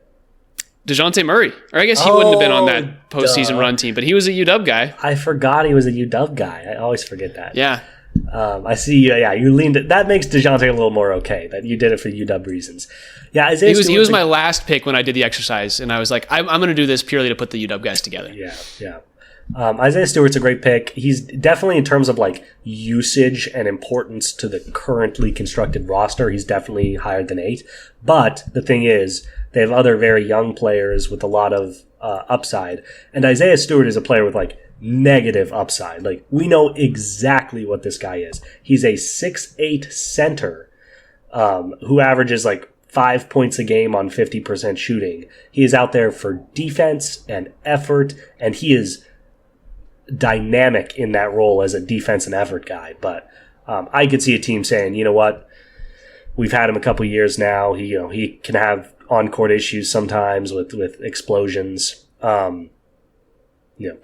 DeJounte Murray. Or I guess he wouldn't have been on that postseason duh. run team, but he was a UW guy. I forgot he was a UW guy. I always forget that. Yeah. I see. Yeah, you leaned it. That makes DeJounte a little more okay. That you did it for UW reasons. Yeah, Isaiah he was my last pick when I did the exercise, and I was like, I'm going to do this purely to put the UW guys together. Yeah. Isaiah Stewart's a great pick. He's definitely, in terms of like usage and importance to the currently constructed roster, he's definitely higher than 8. But the thing is, they have other very young players with a lot of upside, and Isaiah Stewart is a player with like negative upside. Like, we know exactly what this guy is. He's a 6'8" center who averages like 5 points a game on 50% shooting. He is out there for defense and effort, and he is dynamic in that role as a defense and effort guy. But I could see a team saying, you know what, we've had him a couple years now. He can have on-court issues sometimes with explosions.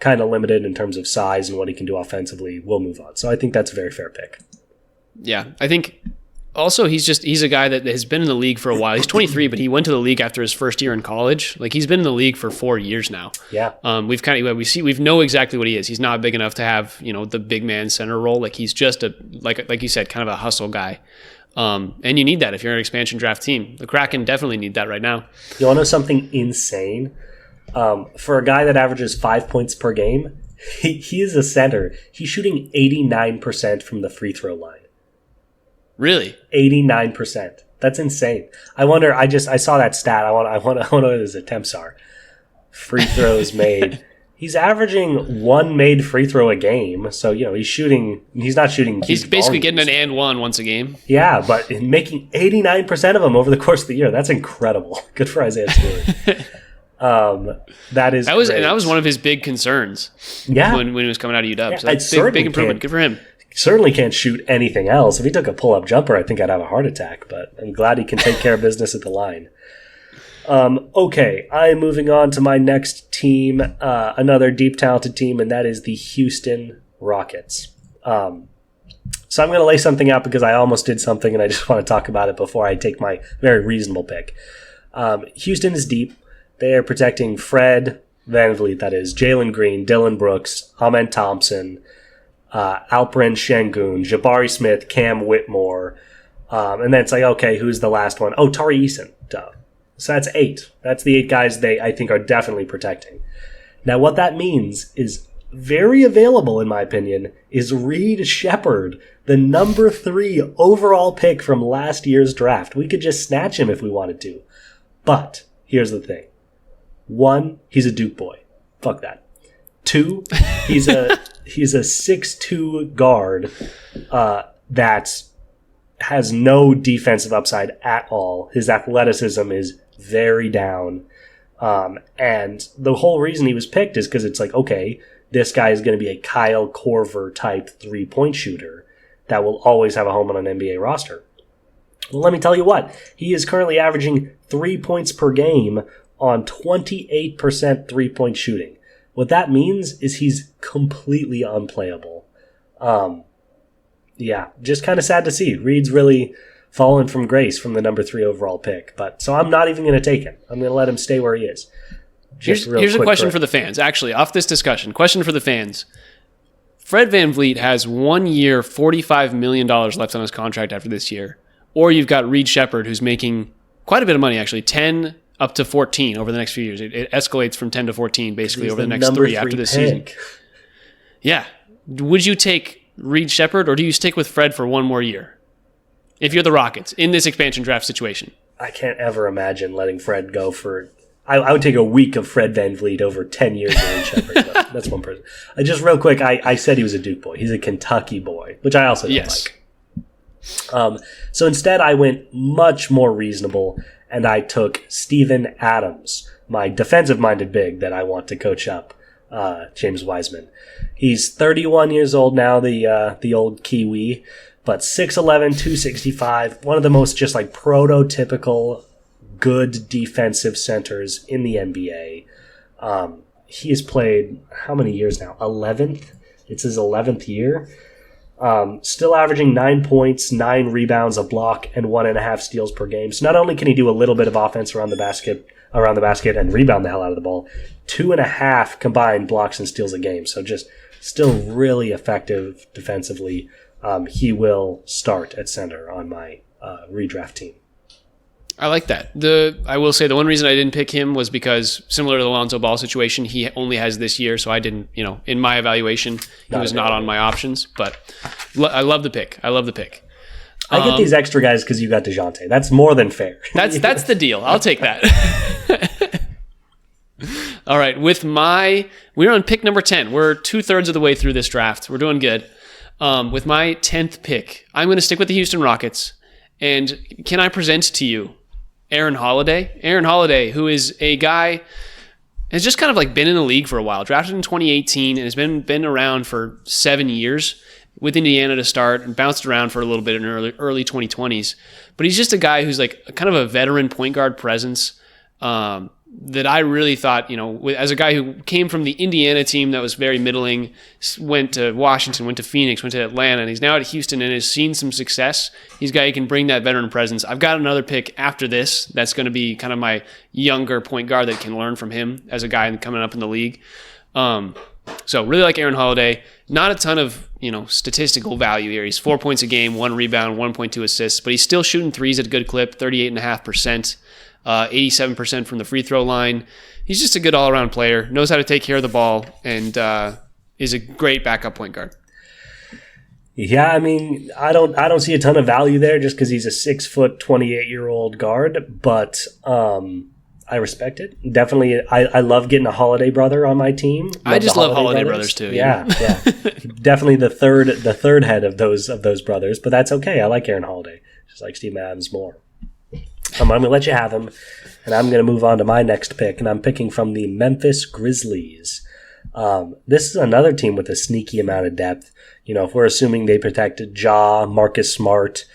Kind of limited in terms of size and what he can do offensively. We'll move on. So I think that's a very fair pick. Yeah, I think also he's a guy that has been in the league for a while. He's 23, but he went to the league after his first year in college. Like, he's been in the league for 4 years now. Yeah. We know exactly what he is. He's not big enough to have, the big man center role. Like, he's just like you said, kind of a hustle guy. And you need that if you're an expansion draft team. The Kraken definitely need that right now. You want to know something insane? For a guy that averages 5 points per game, he is a center. He's shooting 89% from the free throw line. Really? 89%. That's insane. I wonder. I saw that stat. I want to know what his attempts are. Free throws made. He's averaging 1 made free throw a game. So he's shooting. He's not shooting. He's basically getting an and one once a game. Yeah, but making 89% of them over the course of the year. That's incredible. Good for Isaiah Stewart. That was one of his big concerns. Yeah. When he was coming out of UW. Yeah, So that's big improvement. Good for him. Certainly can't shoot anything else. If he took a pull-up jumper, I think I'd have a heart attack, but I'm glad he can take care of business at the line. Okay, I'm moving on to my next team, another deep talented team, and that is the Houston Rockets. So I'm going to lay something out because I almost did something, and I just want to talk about it before I take my very reasonable pick. Houston is deep. They are protecting Fred VanVleet, that is, Jalen Green, Dylan Brooks, Amen Thompson, Alperen Şengün, Jabari Smith, Cam Whitmore, and then it's like, okay, who's the last one? Oh, Tari Eason. Duh. So that's 8. That's the 8 guys I think are definitely protecting. Now, what that means is very available, in my opinion, is Reed Shepherd, the number 3 overall pick from last year's draft. We could just snatch him if we wanted to. But here's the thing. 1, he's a Duke boy. Fuck that. 2, he's a 6'2" guard that has no defensive upside at all. His athleticism is very down. And the whole reason he was picked is because it's like, okay, this guy is going to be a Kyle Korver type 3-point shooter that will always have a home on an NBA roster. Well, let me tell you what. He is currently averaging 3 points per game on 28% 3-point shooting. What that means is he's completely unplayable. Yeah, just kind of sad to see. Reed's really fallen from grace from the number 3 overall pick. So I'm not even going to take him. I'm going to let him stay where he is. Here's a question for the fans. Actually, off this discussion, question for the fans. Fred VanVleet has 1 year, $45 million left on his contract after this year. Or you've got Reed Shepherd, who's making quite a bit of money, actually, 10 up to 14 over the next few years. It escalates from 10 to 14 basically over the next 3 after this season. Yeah. Would you take Reed Shepherd, or do you stick with Fred for 1 more year? If you're the Rockets in this expansion draft situation. I can't ever imagine letting Fred go for... I would take a week of Fred VanVleet over 10 years of Reed Shepherd. But that's one person. Just real quick, I said he was a Duke boy. He's a Kentucky boy, which I also don't like. So instead, I went much more reasonable, and I took Steven Adams, my defensive-minded big that I want to coach up, James Wiseman. He's 31 years old now, the old Kiwi, but 6'11", 265, one of the most just like prototypical good defensive centers in the NBA. He has played how many years now? 11th? It's his 11th year. Still averaging 9 points, 9 rebounds, a block, and 1.5 steals per game. So not only can he do a little bit of offense around the basket and rebound the hell out of the ball, 2.5 combined blocks and steals a game. So just still really effective defensively. He will start at center on my redraft team. I like that. I will say the one reason I didn't pick him was because, similar to the Lonzo Ball situation, he only has this year, so I didn't, in my evaluation, he was not on my options. But I love the pick. I get these extra guys because you got DeJounte. That's more than fair. That's the deal. I'll take that. All right, we're on pick number 10. We're 2/3 of the way through this draft. We're doing good. With my 10th pick, I'm going to stick with the Houston Rockets. And can I present to you Aaron Holiday? Aaron Holiday, who is a guy, has just kind of like been in the league for a while. Drafted in 2018 and has been around for 7 years with Indiana to start and bounced around for a little bit in early 2020s. But he's just a guy who's like kind of a veteran point guard presence that I really thought, as a guy who came from the Indiana team that was very middling, went to Washington, went to Phoenix, went to Atlanta, and he's now at Houston and has seen some success. He's a guy who can bring that veteran presence. I've got another pick after this that's going to be kind of my younger point guard that can learn from him as a guy coming up in the league. So really like Aaron Holiday. Not a ton of statistical value here. He's 4 points a game, 1 rebound, 1.2 assists, but he's still shooting threes at a good clip, 38.5%. 87% from the free throw line. He's just a good all-around player, knows how to take care of the ball, and is a great backup point guard. Yeah, I mean, I don't see a ton of value there just because he's a 6 foot, 28-year-old guard, but I respect it. Definitely, I love getting a Holiday brother on my team. I just love Holiday brothers too. Yeah. Definitely the third head of those brothers, but that's okay. I like Aaron Holiday, just like Steven Adams more. I'm going to let you have him, and I'm going to move on to my next pick, and I'm picking from the Memphis Grizzlies. This is another team with a sneaky amount of depth. If we're assuming they protected Ja, Marcus Smart,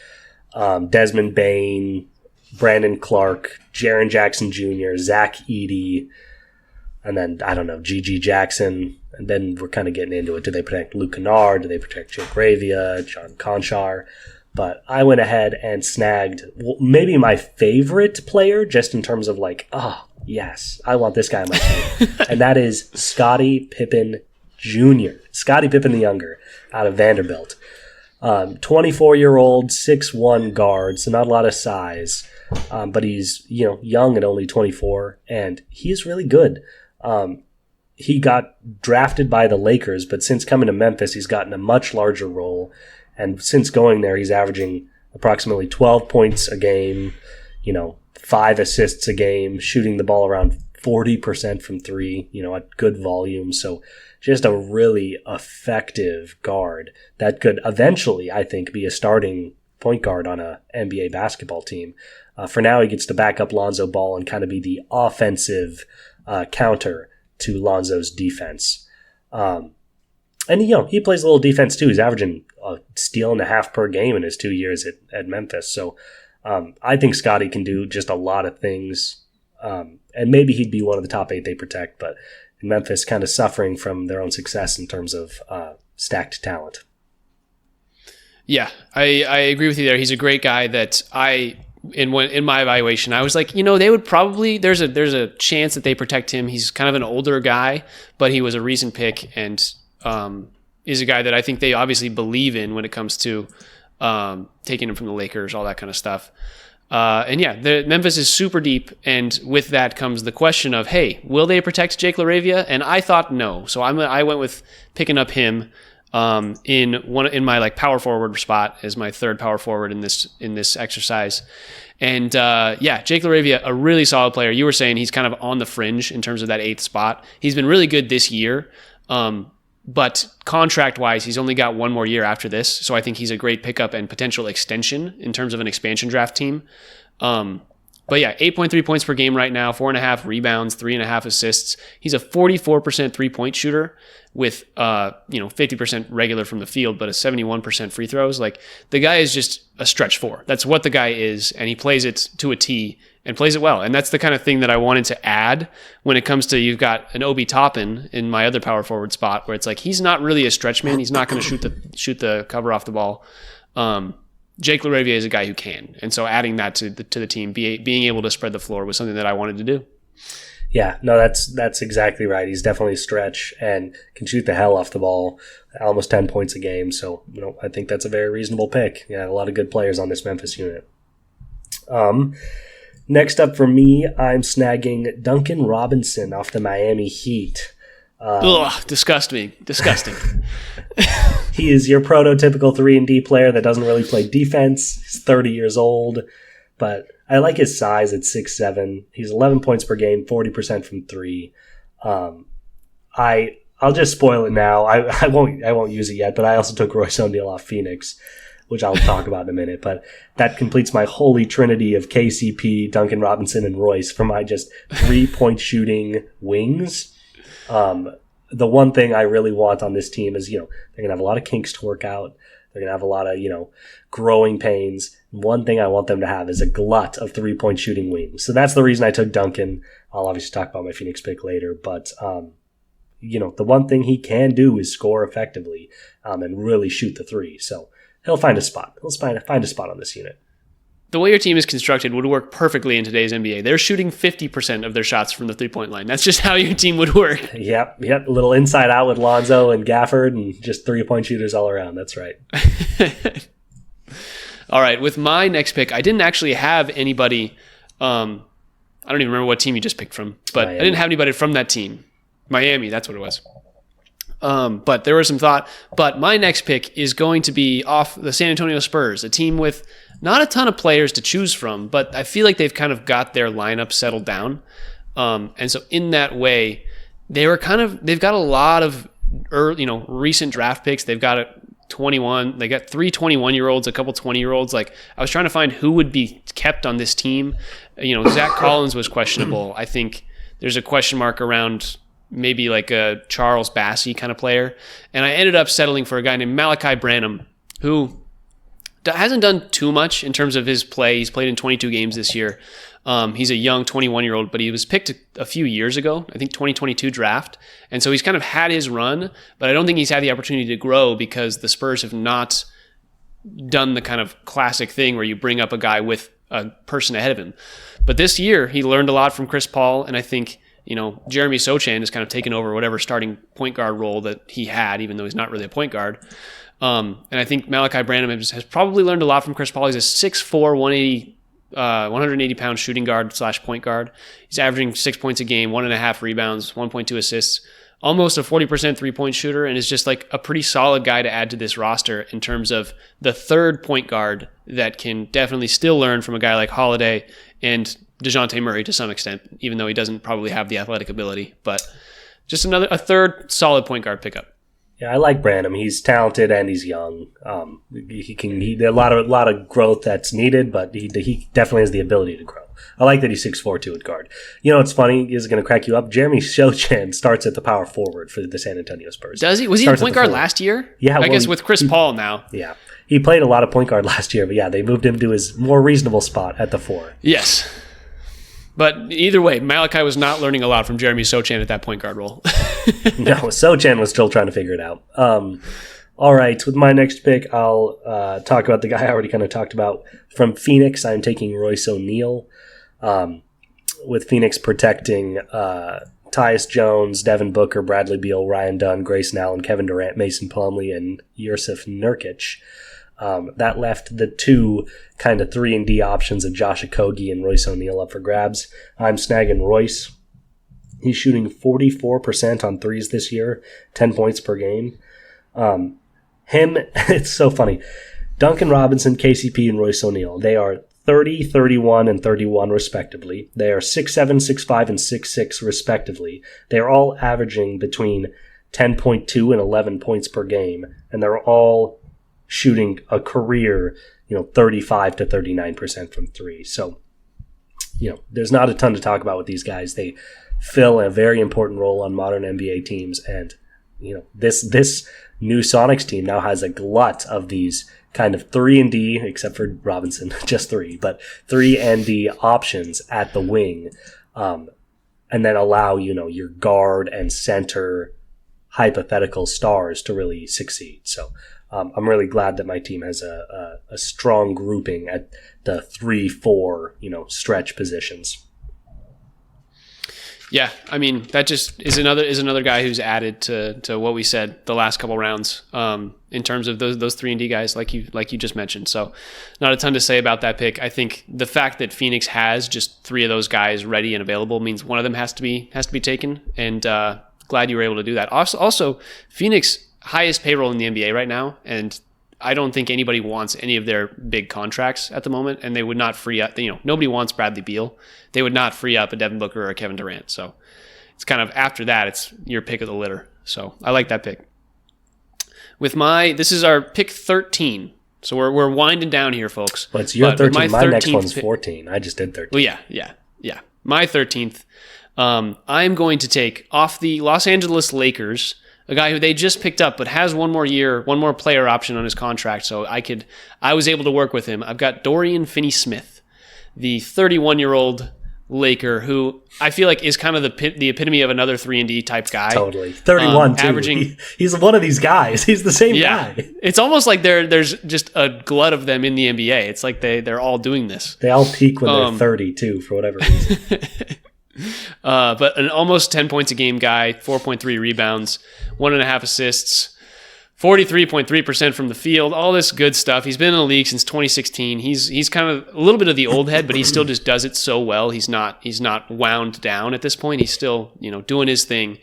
Desmond Bain, Brandon Clark, Jaren Jackson Jr., Zach Edey, and then, I don't know, G.G. Jackson. And then we're kind of getting into it. Do they protect Luke Kennard? Do they protect Jake Ravia, John Conchar? But I went ahead and snagged maybe my favorite player, just in terms of like, yes, I want this guy on my team. And that is Scottie Pippen Jr., Scottie Pippen the Younger, out of Vanderbilt. 24-year-old, 6'1" guard, so not a lot of size. But he's, young at only 24, and he's really good. He got drafted by the Lakers, but since coming to Memphis, he's gotten a much larger role. And since going there, he's averaging approximately 12 points a game, 5 assists a game, shooting the ball around 40% from three, at good volume. So just a really effective guard that could eventually, I think, be a starting point guard on a NBA basketball team. For now, he gets to back up Lonzo Ball and kind of be the offensive counter to Lonzo's defense. And, he plays a little defense, too. He's averaging a steal and a half per game in his 2 years at Memphis. So I think Scottie can do just a lot of things. And maybe he'd be one of the top 8 they protect. But Memphis kind of suffering from their own success in terms of stacked talent. Yeah, I agree with you there. He's a great guy that in my evaluation, I was like, they would probably, there's a chance that they protect him. He's kind of an older guy, but he was a recent pick and is a guy that I think they obviously believe in when it comes to taking him from the Lakers, all that kind of stuff. Memphis is super deep, and with that comes the question of, hey, will they protect Jake LaRavia? And I thought no, so I went with picking up him in my like power forward spot as my third power forward in this exercise. And Jake LaRavia, a really solid player. You were saying he's kind of on the fringe in terms of that 8th spot. He's been really good this year. But contract-wise, he's only got 1 more year after this, so I think he's a great pickup and potential extension in terms of an expansion draft team. But yeah, 8.3 points per game right now, 4.5 rebounds, 3.5 assists. He's a 44% 3-point shooter with 50% regular from the field, but a 71% free throws. Like, the guy is just a stretch four. That's what the guy is, and he plays it to a T and plays it well. And that's the kind of thing that I wanted to add when it comes to, you've got an Obi Toppin in my other power forward spot, where it's like, he's not really a stretch man. He's not going to shoot the cover off the ball. Jake LaRaviere is a guy who can. And so adding that to the team, being able to spread the floor was something that I wanted to do. Yeah, no, that's exactly right. He's definitely a stretch and can shoot the hell off the ball, almost 10 points a game. So, I think that's a very reasonable pick. Yeah, a lot of good players on this Memphis unit. Next up for me, I'm snagging Duncan Robinson off the Miami Heat. Ugh, disgusting. He is your prototypical 3-and-D player that doesn't really play defense. He's 30 years old, but I like his size at 6'7". He's 11 points per game, 40% from 3. I'll just spoil it now. I won't use it yet, but I also took Royce O'Neal off Phoenix, which I'll talk about in a minute. But that completes my holy trinity of KCP, Duncan Robinson, and Royce for my just 3-point shooting wings. The one thing I really want on this team is, they're going to have a lot of kinks to work out. They're going to have a lot of, growing pains. One thing I want them to have is a glut of 3-point shooting wings. So that's the reason I took Duncan. I'll obviously talk about my Phoenix pick later, but, the one thing he can do is score effectively, and really shoot the three. So he'll find a spot. He'll find a spot on this unit. The way your team is constructed would work perfectly in today's NBA. They're shooting 50% of their shots from the 3-point line. That's just how your team would work. Yep. A little inside out with Lonzo and Gafford and just 3-point shooters all around. That's right. All right. With my next pick, I didn't actually have anybody. I don't even remember what team you just picked from, but Miami. I didn't have anybody from that team. Miami, that's what it was. But there was some thought. But my next pick is going to be off the San Antonio Spurs, a team with not a ton of players to choose from, but I feel like they've kind of got their lineup settled down. And so in that way, they've got a lot of recent draft picks. They've got 21. They got 3 21-year-olds, a couple 20-year-olds. Like, I was trying to find who would be kept on this team. Zach Collins was questionable. I think there's a question mark around maybe like a Charles Bassey kind of player. And I ended up settling for a guy named Malachi Branham, who hasn't done too much in terms of his play. He's played in 22 games this year. He's a young 21-year-old, but he was picked a few years ago, I think 2022 draft. And so he's kind of had his run, but I don't think he's had the opportunity to grow because the Spurs have not done the kind of classic thing where you bring up a guy with a person ahead of him. But this year, he learned a lot from Chris Paul, and I think Jeremy Sochan has kind of taken over whatever starting point guard role that he had, even though he's not really a point guard. And I think Malachi Branham has probably learned a lot from Chris Paul. He's a 6'4", 180-pound shooting guard / point guard. He's averaging 6 points a game, 1.5 rebounds, 1.2 assists, almost a 40% 3-point shooter, and is just like a pretty solid guy to add to this roster in terms of the third point guard that can definitely still learn from a guy like Holiday and DeJounte Murray to some extent, even though he doesn't probably have the athletic ability. But just a third solid point guard pickup. Yeah, I like Branham. He's talented and he's young. He a lot of growth that's needed, but he definitely has the ability to grow. I like that he's 6'4" too at guard. It's funny, is going to crack you up. Jeremy Sochan starts at the power forward for the San Antonio Spurs. Does he? Was he a point guard last year? Yeah, I guess with Chris Paul now. Yeah, he played a lot of point guard last year, but yeah, they moved him to his more reasonable spot at the 4. Yes. But either way, Malachi was not learning a lot from Jeremy Sochan at that point guard role. No, Sochan was still trying to figure it out. All right, with my next pick, I'll talk about the guy I already kind of talked about. From Phoenix, I'm taking Royce O'Neal, with Phoenix protecting Tyus Jones, Devin Booker, Bradley Beal, Ryan Dunn, Grayson Allen, Kevin Durant, Mason Plumlee, and Yusuf Nurkic. That left the 2 kind of 3-and-D options of Josh Okogie and Royce O'Neal up for grabs. I'm snagging Royce. He's shooting 44% on threes this year, 10 points per game. It's so funny. Duncan Robinson, KCP, and Royce O'Neal, they are 30, 31, and 31 respectively. They are 6'7", 6'5", and 6'6", respectively. They are all averaging between 10.2 and 11 points per game, and they're all shooting a career, 35 to 39% from 3. So, there's not a ton to talk about with these guys. They fill a very important role on modern NBA teams, and this new Sonics team now has a glut of these kind of 3-and-D, except for Robinson, just 3, but 3-and-D options at the wing, and then allow, your guard and center hypothetical stars to really succeed. So I'm really glad that my team has a strong grouping at the 3-4, stretch positions. Yeah, I mean, that just is another guy who's added to what we said the last couple rounds in terms of those 3-and-D guys like you just mentioned. So not a ton to say about that pick. I think the fact that Phoenix has just 3 of those guys ready and available means one of them has to be taken, and glad you were able to do that. Also, Phoenix highest payroll in the NBA right now, and I don't think anybody wants any of their big contracts at the moment, and they would not free up. Nobody wants Bradley Beal. They would not free up a Devin Booker or a Kevin Durant. So it's kind of after that, it's your pick of the litter. So I like that pick. This is our pick 13. So we're winding down here, folks. Well, it's your 13. My next one's 14. I just did 13. Well, yeah. My 13th. I'm going to take off the Los Angeles Lakers, a guy who they just picked up but has one more player option on his contract, so I was able to work with him. I've got Dorian Finney-Smith, the 31-year-old Laker, who I feel like is kind of the epitome of another 3-and-D type guy. Totally. 31 too. Averaging, he's one of these guys. He's the same guy. It's almost like there's just a glut of them in the NBA. It's like they're all doing this. They all peak when they're 30 too, for whatever reason. But an almost 10 points a game guy, 4.3 rebounds, 1.5 assists, 43.3% from the field, all this good stuff. He's been in the league since 2016. He's kind of a little bit of the old head, but he still just does it so well. He's not wound down at this point. He's still, doing his thing.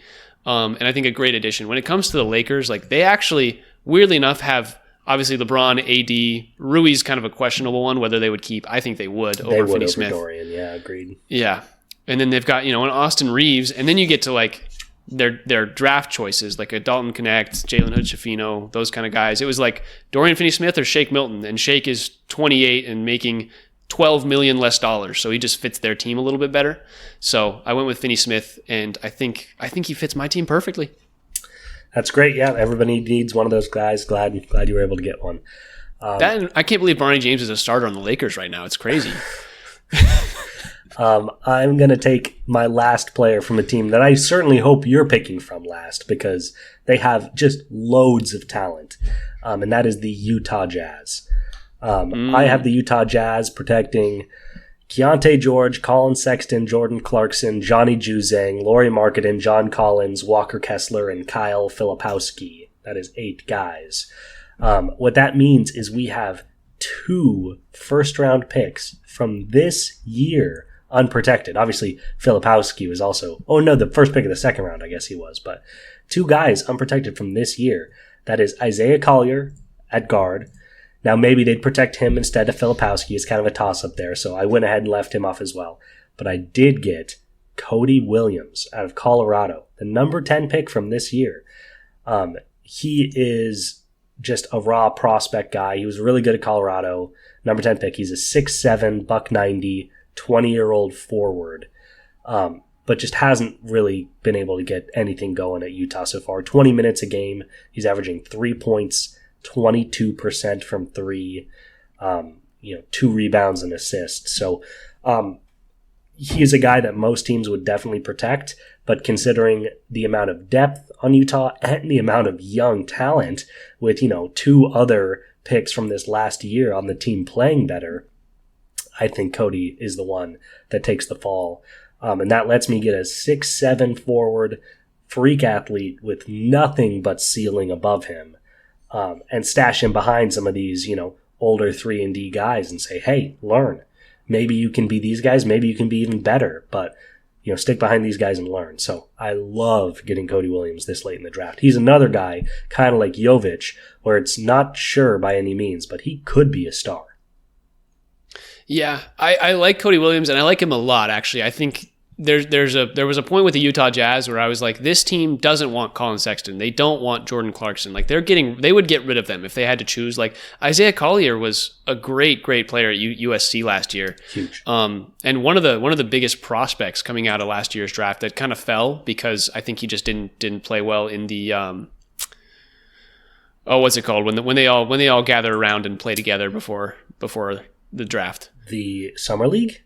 And I think a great addition. When it comes to the Lakers, like they actually, weirdly enough, have obviously LeBron, AD, Rui's kind of a questionable one, whether they would keep. I think they would over Finney-Smith. Dorian, yeah, agreed. Yeah. And then they've got, an Austin Reeves, and then you get to like their draft choices, like a Dalton Connect, Jalen Hood-Schifino, those kind of guys. It was like Dorian Finney-Smith or Shake Milton, and Shake is 28 and making $12 million less dollars, so he just fits their team a little bit better. So I went with Finney-Smith, and I think he fits my team perfectly. That's great. Yeah, everybody needs one of those guys. Glad you were able to get one. I can't believe Barney James is a starter on the Lakers right now. It's crazy. I'm going to take my last player from a team that I certainly hope you're picking from last, because they have just loads of talent, and that is the Utah Jazz. I have the Utah Jazz protecting Keontae George, Colin Sexton, Jordan Clarkson, Johnny Juzang, Lauri Markkanen, John Collins, Walker Kessler, and Kyle Filipowski. That is 8 guys. What that means is we have 2 first-round picks from this year unprotected. Obviously, Filipowski was also... Oh, no, the first pick of the second round, I guess he was. But 2 guys unprotected from this year. That is Isaiah Collier at guard. Now, maybe they'd protect him instead of Filipowski. It's kind of a toss-up there, so I went ahead and left him off as well. But I did get Cody Williams out of Colorado, the number 10 pick from this year. He is just a raw prospect guy. He was really good at Colorado. Number 10 pick. He's a 6'7", $190, 20-year-old forward, but just hasn't really been able to get anything going at Utah so far. 20 minutes a game. He's averaging 3 points, 22% from 3, 2 rebounds and assists. So he's a guy that most teams would definitely protect, but considering the amount of depth on Utah and the amount of young talent with, 2 other picks from this last year on the team playing better, I think Cody is the one that takes the fall. And that lets me get a 6'7" forward, freak athlete with nothing but ceiling above him, and stash him behind some of these, older 3-and-D guys and say, hey, learn. Maybe you can be these guys. Maybe you can be even better. But, stick behind these guys and learn. So I love getting Cody Williams this late in the draft. He's another guy, kind of like Jovic, where it's not sure by any means, but he could be a star. Yeah, I like Cody Williams, and I like him a lot, actually. I think there was a point with the Utah Jazz where I was like, this team doesn't want Colin Sexton. They don't want Jordan Clarkson. Like they would get rid of them if they had to choose. Like Isaiah Collier was a great player at USC last year. Huge. And one of the biggest prospects coming out of last year's draft that kind of fell because I think he just didn't play well in the what's it called when they all gather around and play together before the draft. The Summer League?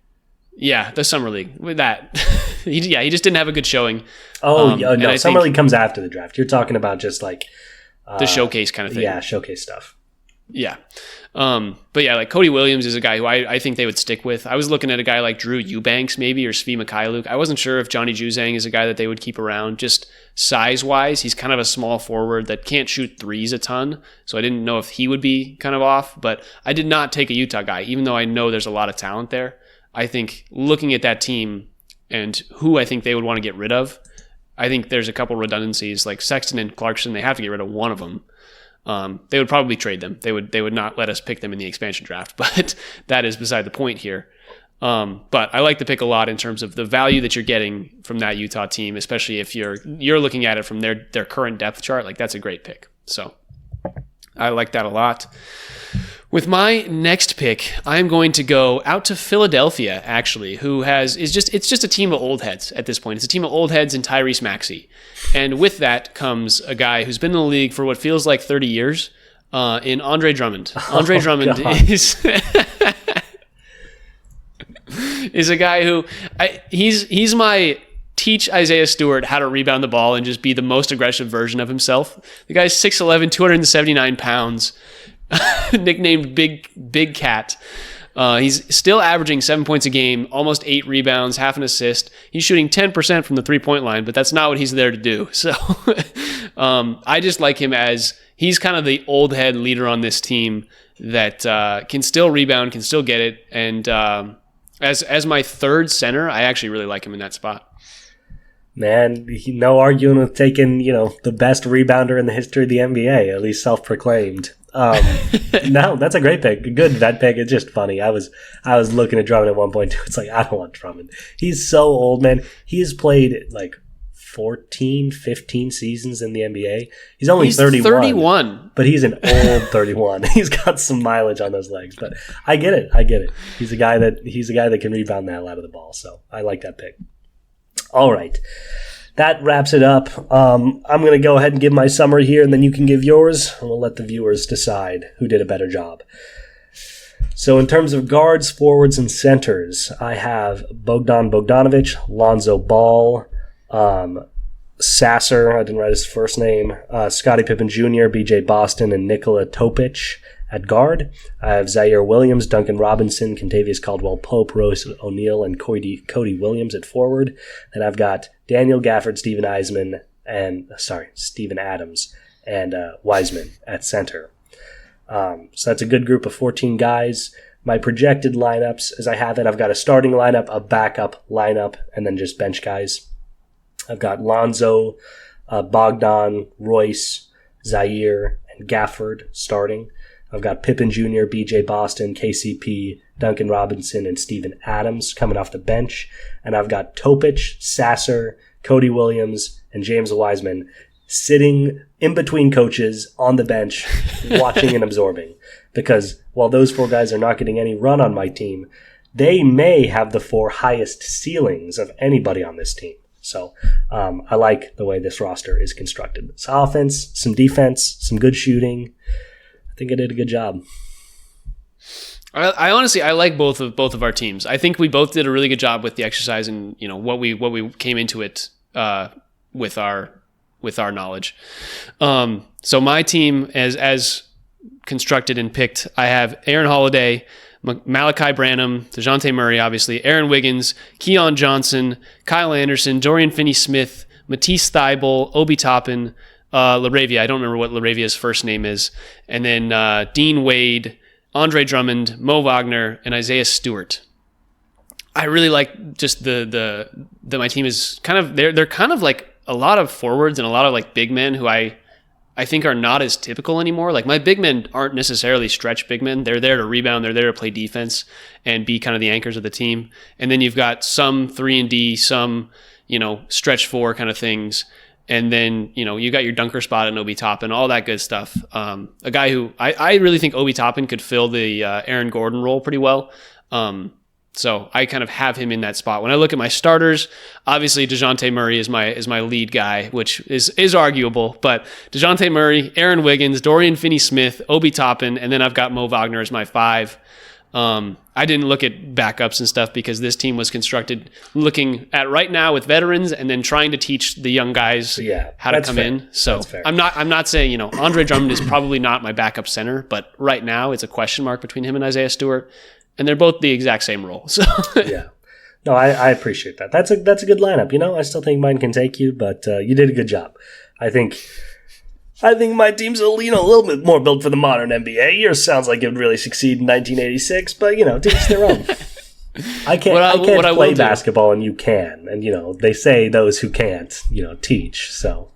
Yeah, the Summer League. With that, he just didn't have a good showing. No, Summer League comes after the draft. You're talking about just like the showcase kind of thing. Yeah, showcase stuff. Yeah. But yeah, like Cody Williams is a guy who I think they would stick with. I was looking at a guy like Drew Eubanks maybe, or Svi Mikhailuk. I wasn't sure if Johnny Juzang is a guy that they would keep around. Just size-wise, he's kind of a small forward that can't shoot threes a ton, so I didn't know if he would be kind of off. But I did not take a Utah guy, even though I know there's a lot of talent there. I think looking at that team and who I think they would want to get rid of, I think there's a couple redundancies. Like Sexton and Clarkson, they have to get rid of one of them. They would probably trade them. They would not let us pick them in the expansion draft, but that is beside the point here. But I like the pick a lot in terms of the value that you're getting from that Utah team, especially if you're looking at it from their current depth chart. Like that's a great pick. So I like that a lot. With my next pick, I'm going to go out to Philadelphia, actually, it's just a team of old heads at this point. It's a team of old heads and Tyrese Maxey. And with that comes a guy who's been in the league for what feels like 30 years, in Andre Drummond. Andre Drummond is is a guy who he's my teach Isaiah Stewart how to rebound the ball and just be the most aggressive version of himself. The guy's 6'11", 279 pounds. Nicknamed Big Cat. He's still averaging 7 points a game, almost 8 rebounds, half an assist. He's shooting 10% from the 3-point line, but that's not what he's there to do. So I just like him as he's kind of the old head leader on this team that can still rebound, can still get it. And as my third center, I actually really like him in that spot. Man, no arguing with taking, the best rebounder in the history of the NBA, at least self-proclaimed. No, that's a great pick. Good vet pick. It's just funny. I was looking at Drummond at one point too. It's like, I don't want Drummond. He's so old, man. He has played like 14, 15 seasons in the NBA. He's only 31. But he's an old 31. He's got some mileage on those legs. But I get it. He's a guy that can rebound the hell out of the ball. So I like that pick. All right. That wraps it up. I'm going to go ahead and give my summary here, and then you can give yours, and we'll let the viewers decide who did a better job. So in terms of guards, forwards, and centers, I have Bogdan Bogdanovic, Lonzo Ball, Sasser, I didn't write his first name, Scottie Pippen Jr., B.J. Boston, and Nikola Topic at guard. I have Zaire Williams, Duncan Robinson, Kentavious Caldwell-Pope, Royce O'Neal, and Cody Williams at forward. Then I've got Daniel Gafford, Steven Adams, and Wiseman at center. So that's a good group of 14 guys. My projected lineups, as I have it, I've got a starting lineup, a backup lineup, and then just bench guys. I've got Lonzo, Bogdan, Royce, Zaire, and Gafford starting. I've got Pippen Jr., B.J. Boston, KCP, Duncan Robinson, and Steven Adams coming off the bench. And I've got Topic, Sasser, Cody Williams, and James Wiseman sitting in between coaches on the bench, watching and absorbing. Because while those 4 guys are not getting any run on my team, they may have the 4 highest ceilings of anybody on this team. So I like the way this roster is constructed. It's offense, some defense, some good shooting. I think I did a good job. I honestly like both of our teams. I think we both did a really good job with the exercise and what we came into it with our knowledge. So my team as constructed and picked, I have Aaron Holiday, Malachi Branham, DeJounte Murray, obviously, Aaron Wiggins, Keon Johnson, Kyle Anderson, Dorian Finney-Smith, Matisse Thybulle, Obi Toppin, LaRavia. I don't remember what LaRavia's first name is. And then Dean Wade, Andre Drummond, Mo Wagner, and Isaiah Stewart. I really like just the my team is kind of they're kind of like a lot of forwards and a lot of like big men who I I think are not as typical anymore. Like my big men aren't necessarily stretch big men. They're there to rebound. They're there to play defense and be kind of the anchors of the team. And then you've got some 3-and-D, some, stretch 4 kind of things. And then, you got your dunker spot in Obi Toppin, all that good stuff. A guy who I really think Obi Toppin could fill the Aaron Gordon role pretty well. So I kind of have him in that spot. When I look at my starters, obviously DeJounte Murray is my lead guy, which is arguable. But DeJounte Murray, Aaron Wiggins, Dorian Finney-Smith, Obi Toppin, and then I've got Mo Wagner as my 5. I didn't look at backups and stuff because this team was constructed looking at right now with veterans and then trying to teach the young guys how to come fair. In. So I'm not saying, Andre Drummond is probably not my backup center, but right now it's a question mark between him and Isaiah Stewart. And they're both the exact same role. So yeah. No, I appreciate that. That's a good lineup. I still think mine can take you, but you did a good job. I think my team's a little bit more built for the modern NBA. Yours sounds like it would really succeed in 1986, but to each their own. I can't play basketball and you can. And they say those who can't, teach. So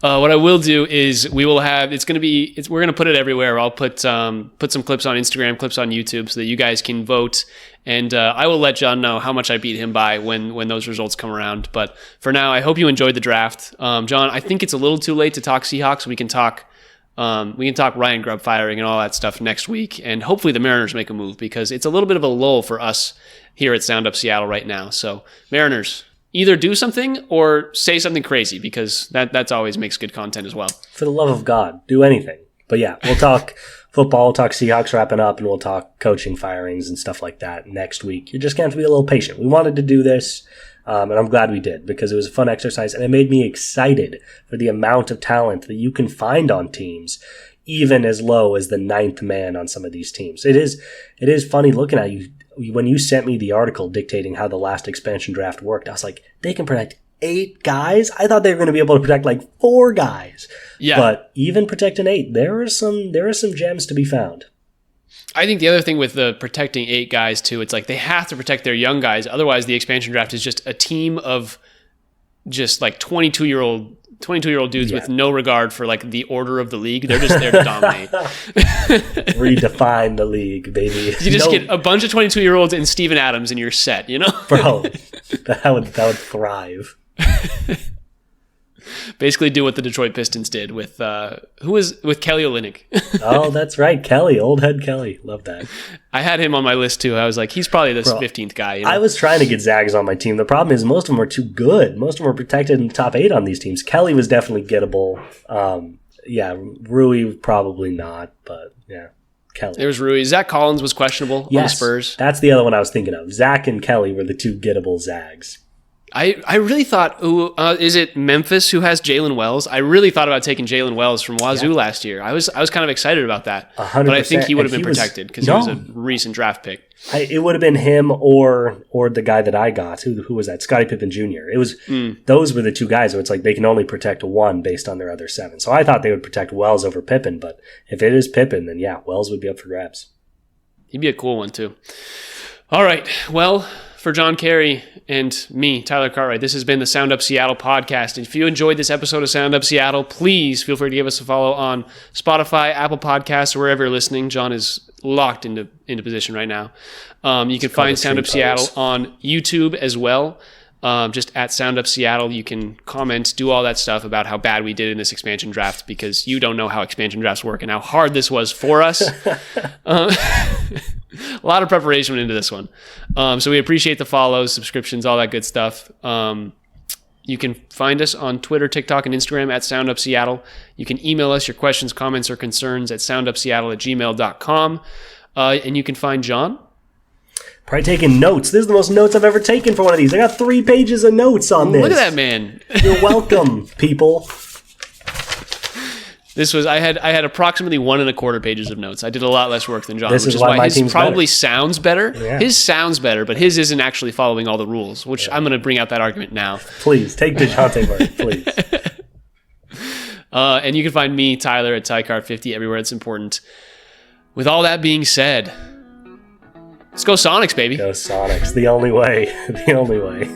what I will do is we're going to put it everywhere. I'll put some clips on Instagram, clips on YouTube so that you guys can vote. And I will let John know how much I beat him by when those results come around. But for now, I hope you enjoyed the draft. John, I think it's a little too late to talk Seahawks. We can talk Ryan Grubb firing and all that stuff next week. And hopefully the Mariners make a move because it's a little bit of a lull for us here at Sound Up Seattle right now. So Mariners, either do something or say something crazy because that's always makes good content as well. For the love of God, do anything. But yeah, we'll talk football, we'll talk Seahawks wrapping up, and we'll talk coaching firings and stuff like that next week. You're just going to have to be a little patient. We wanted to do this, and I'm glad we did because it was a fun exercise, and it made me excited for the amount of talent that you can find on teams, even as low as the 9th man on some of these teams. It is funny looking at you. When you sent me the article dictating how the last expansion draft worked, I was like, they can protect 8 guys? I thought they were going to be able to protect like 4 guys. Yeah. But even protecting 8, there are some gems to be found. I think the other thing with the protecting 8 guys too, it's like they have to protect their young guys. Otherwise, the expansion draft is just a team of just like 22-year-old dudes with no regard for like the order of the league. They're just there to dominate. Redefine the league, baby. You just get a bunch of 22-year-olds and Steven Adams and you're set, Bro, that would thrive. Basically do what the Detroit Pistons did with Kelly Olynyk. Oh, that's right. Kelly, old head Kelly. Love that. I had him on my list too. I was like, he's probably this 15th guy. I was trying to get Zags on my team. The problem is most of them are too good. Most of them are protected in the top 8 on these teams. Kelly was definitely gettable. Rui probably not, but yeah. Kelly. There was Rui. Zach Collins was questionable on the Spurs. That's the other one I was thinking of. Zach and Kelly were the 2 gettable Zags. I really thought, is it Memphis who has Jalen Wells? I really thought about taking Jalen Wells from Wazoo last year. I was kind of excited about that. 100%. But I think he would have been protected because he was a recent draft pick. It would have been him or the guy that I got. Who was that? Scottie Pippen Jr. It was those were the 2 guys where it's like they can only protect 1 based on their other 7. So I thought they would protect Wells over Pippen, but if it is Pippen, then yeah, Wells would be up for grabs. He'd be a cool one too. All right, well, for John Carey and me, Tyler Cartwright, this has been the Sound Up Seattle podcast. And if you enjoyed this episode of Sound Up Seattle, please feel free to give us a follow on Spotify, Apple Podcasts, or wherever you're listening. John is locked into position right now. You can find Sound Up Seattle on YouTube as well. Just at Sound Up Seattle, you can comment, do all that stuff about how bad we did in this expansion draft because you don't know how expansion drafts work and how hard this was for us. A lot of preparation went into this one. So we appreciate the follows, subscriptions, all that good stuff. You can find us on Twitter, TikTok, and Instagram at Sound Up Seattle. You can email us your questions, comments, or concerns at soundupseattle@gmail.com. And you can find John. Probably taking notes. This is the most notes I've ever taken for one of these. I got 3 pages of notes on this. Look at that, man. You're welcome, people. I had approximately 1 1/4 pages of notes. I did a lot less work than John, which is why his probably better. Sounds better. Yeah. His sounds better, but his isn't actually following all the rules, which I'm going to bring out that argument now. Please, take DeJounte Murray, please. And you can find me, Tyler, at TyCart50 everywhere it's important. With all that being said, let's go Sonics, baby. Go Sonics. The only way. The only way.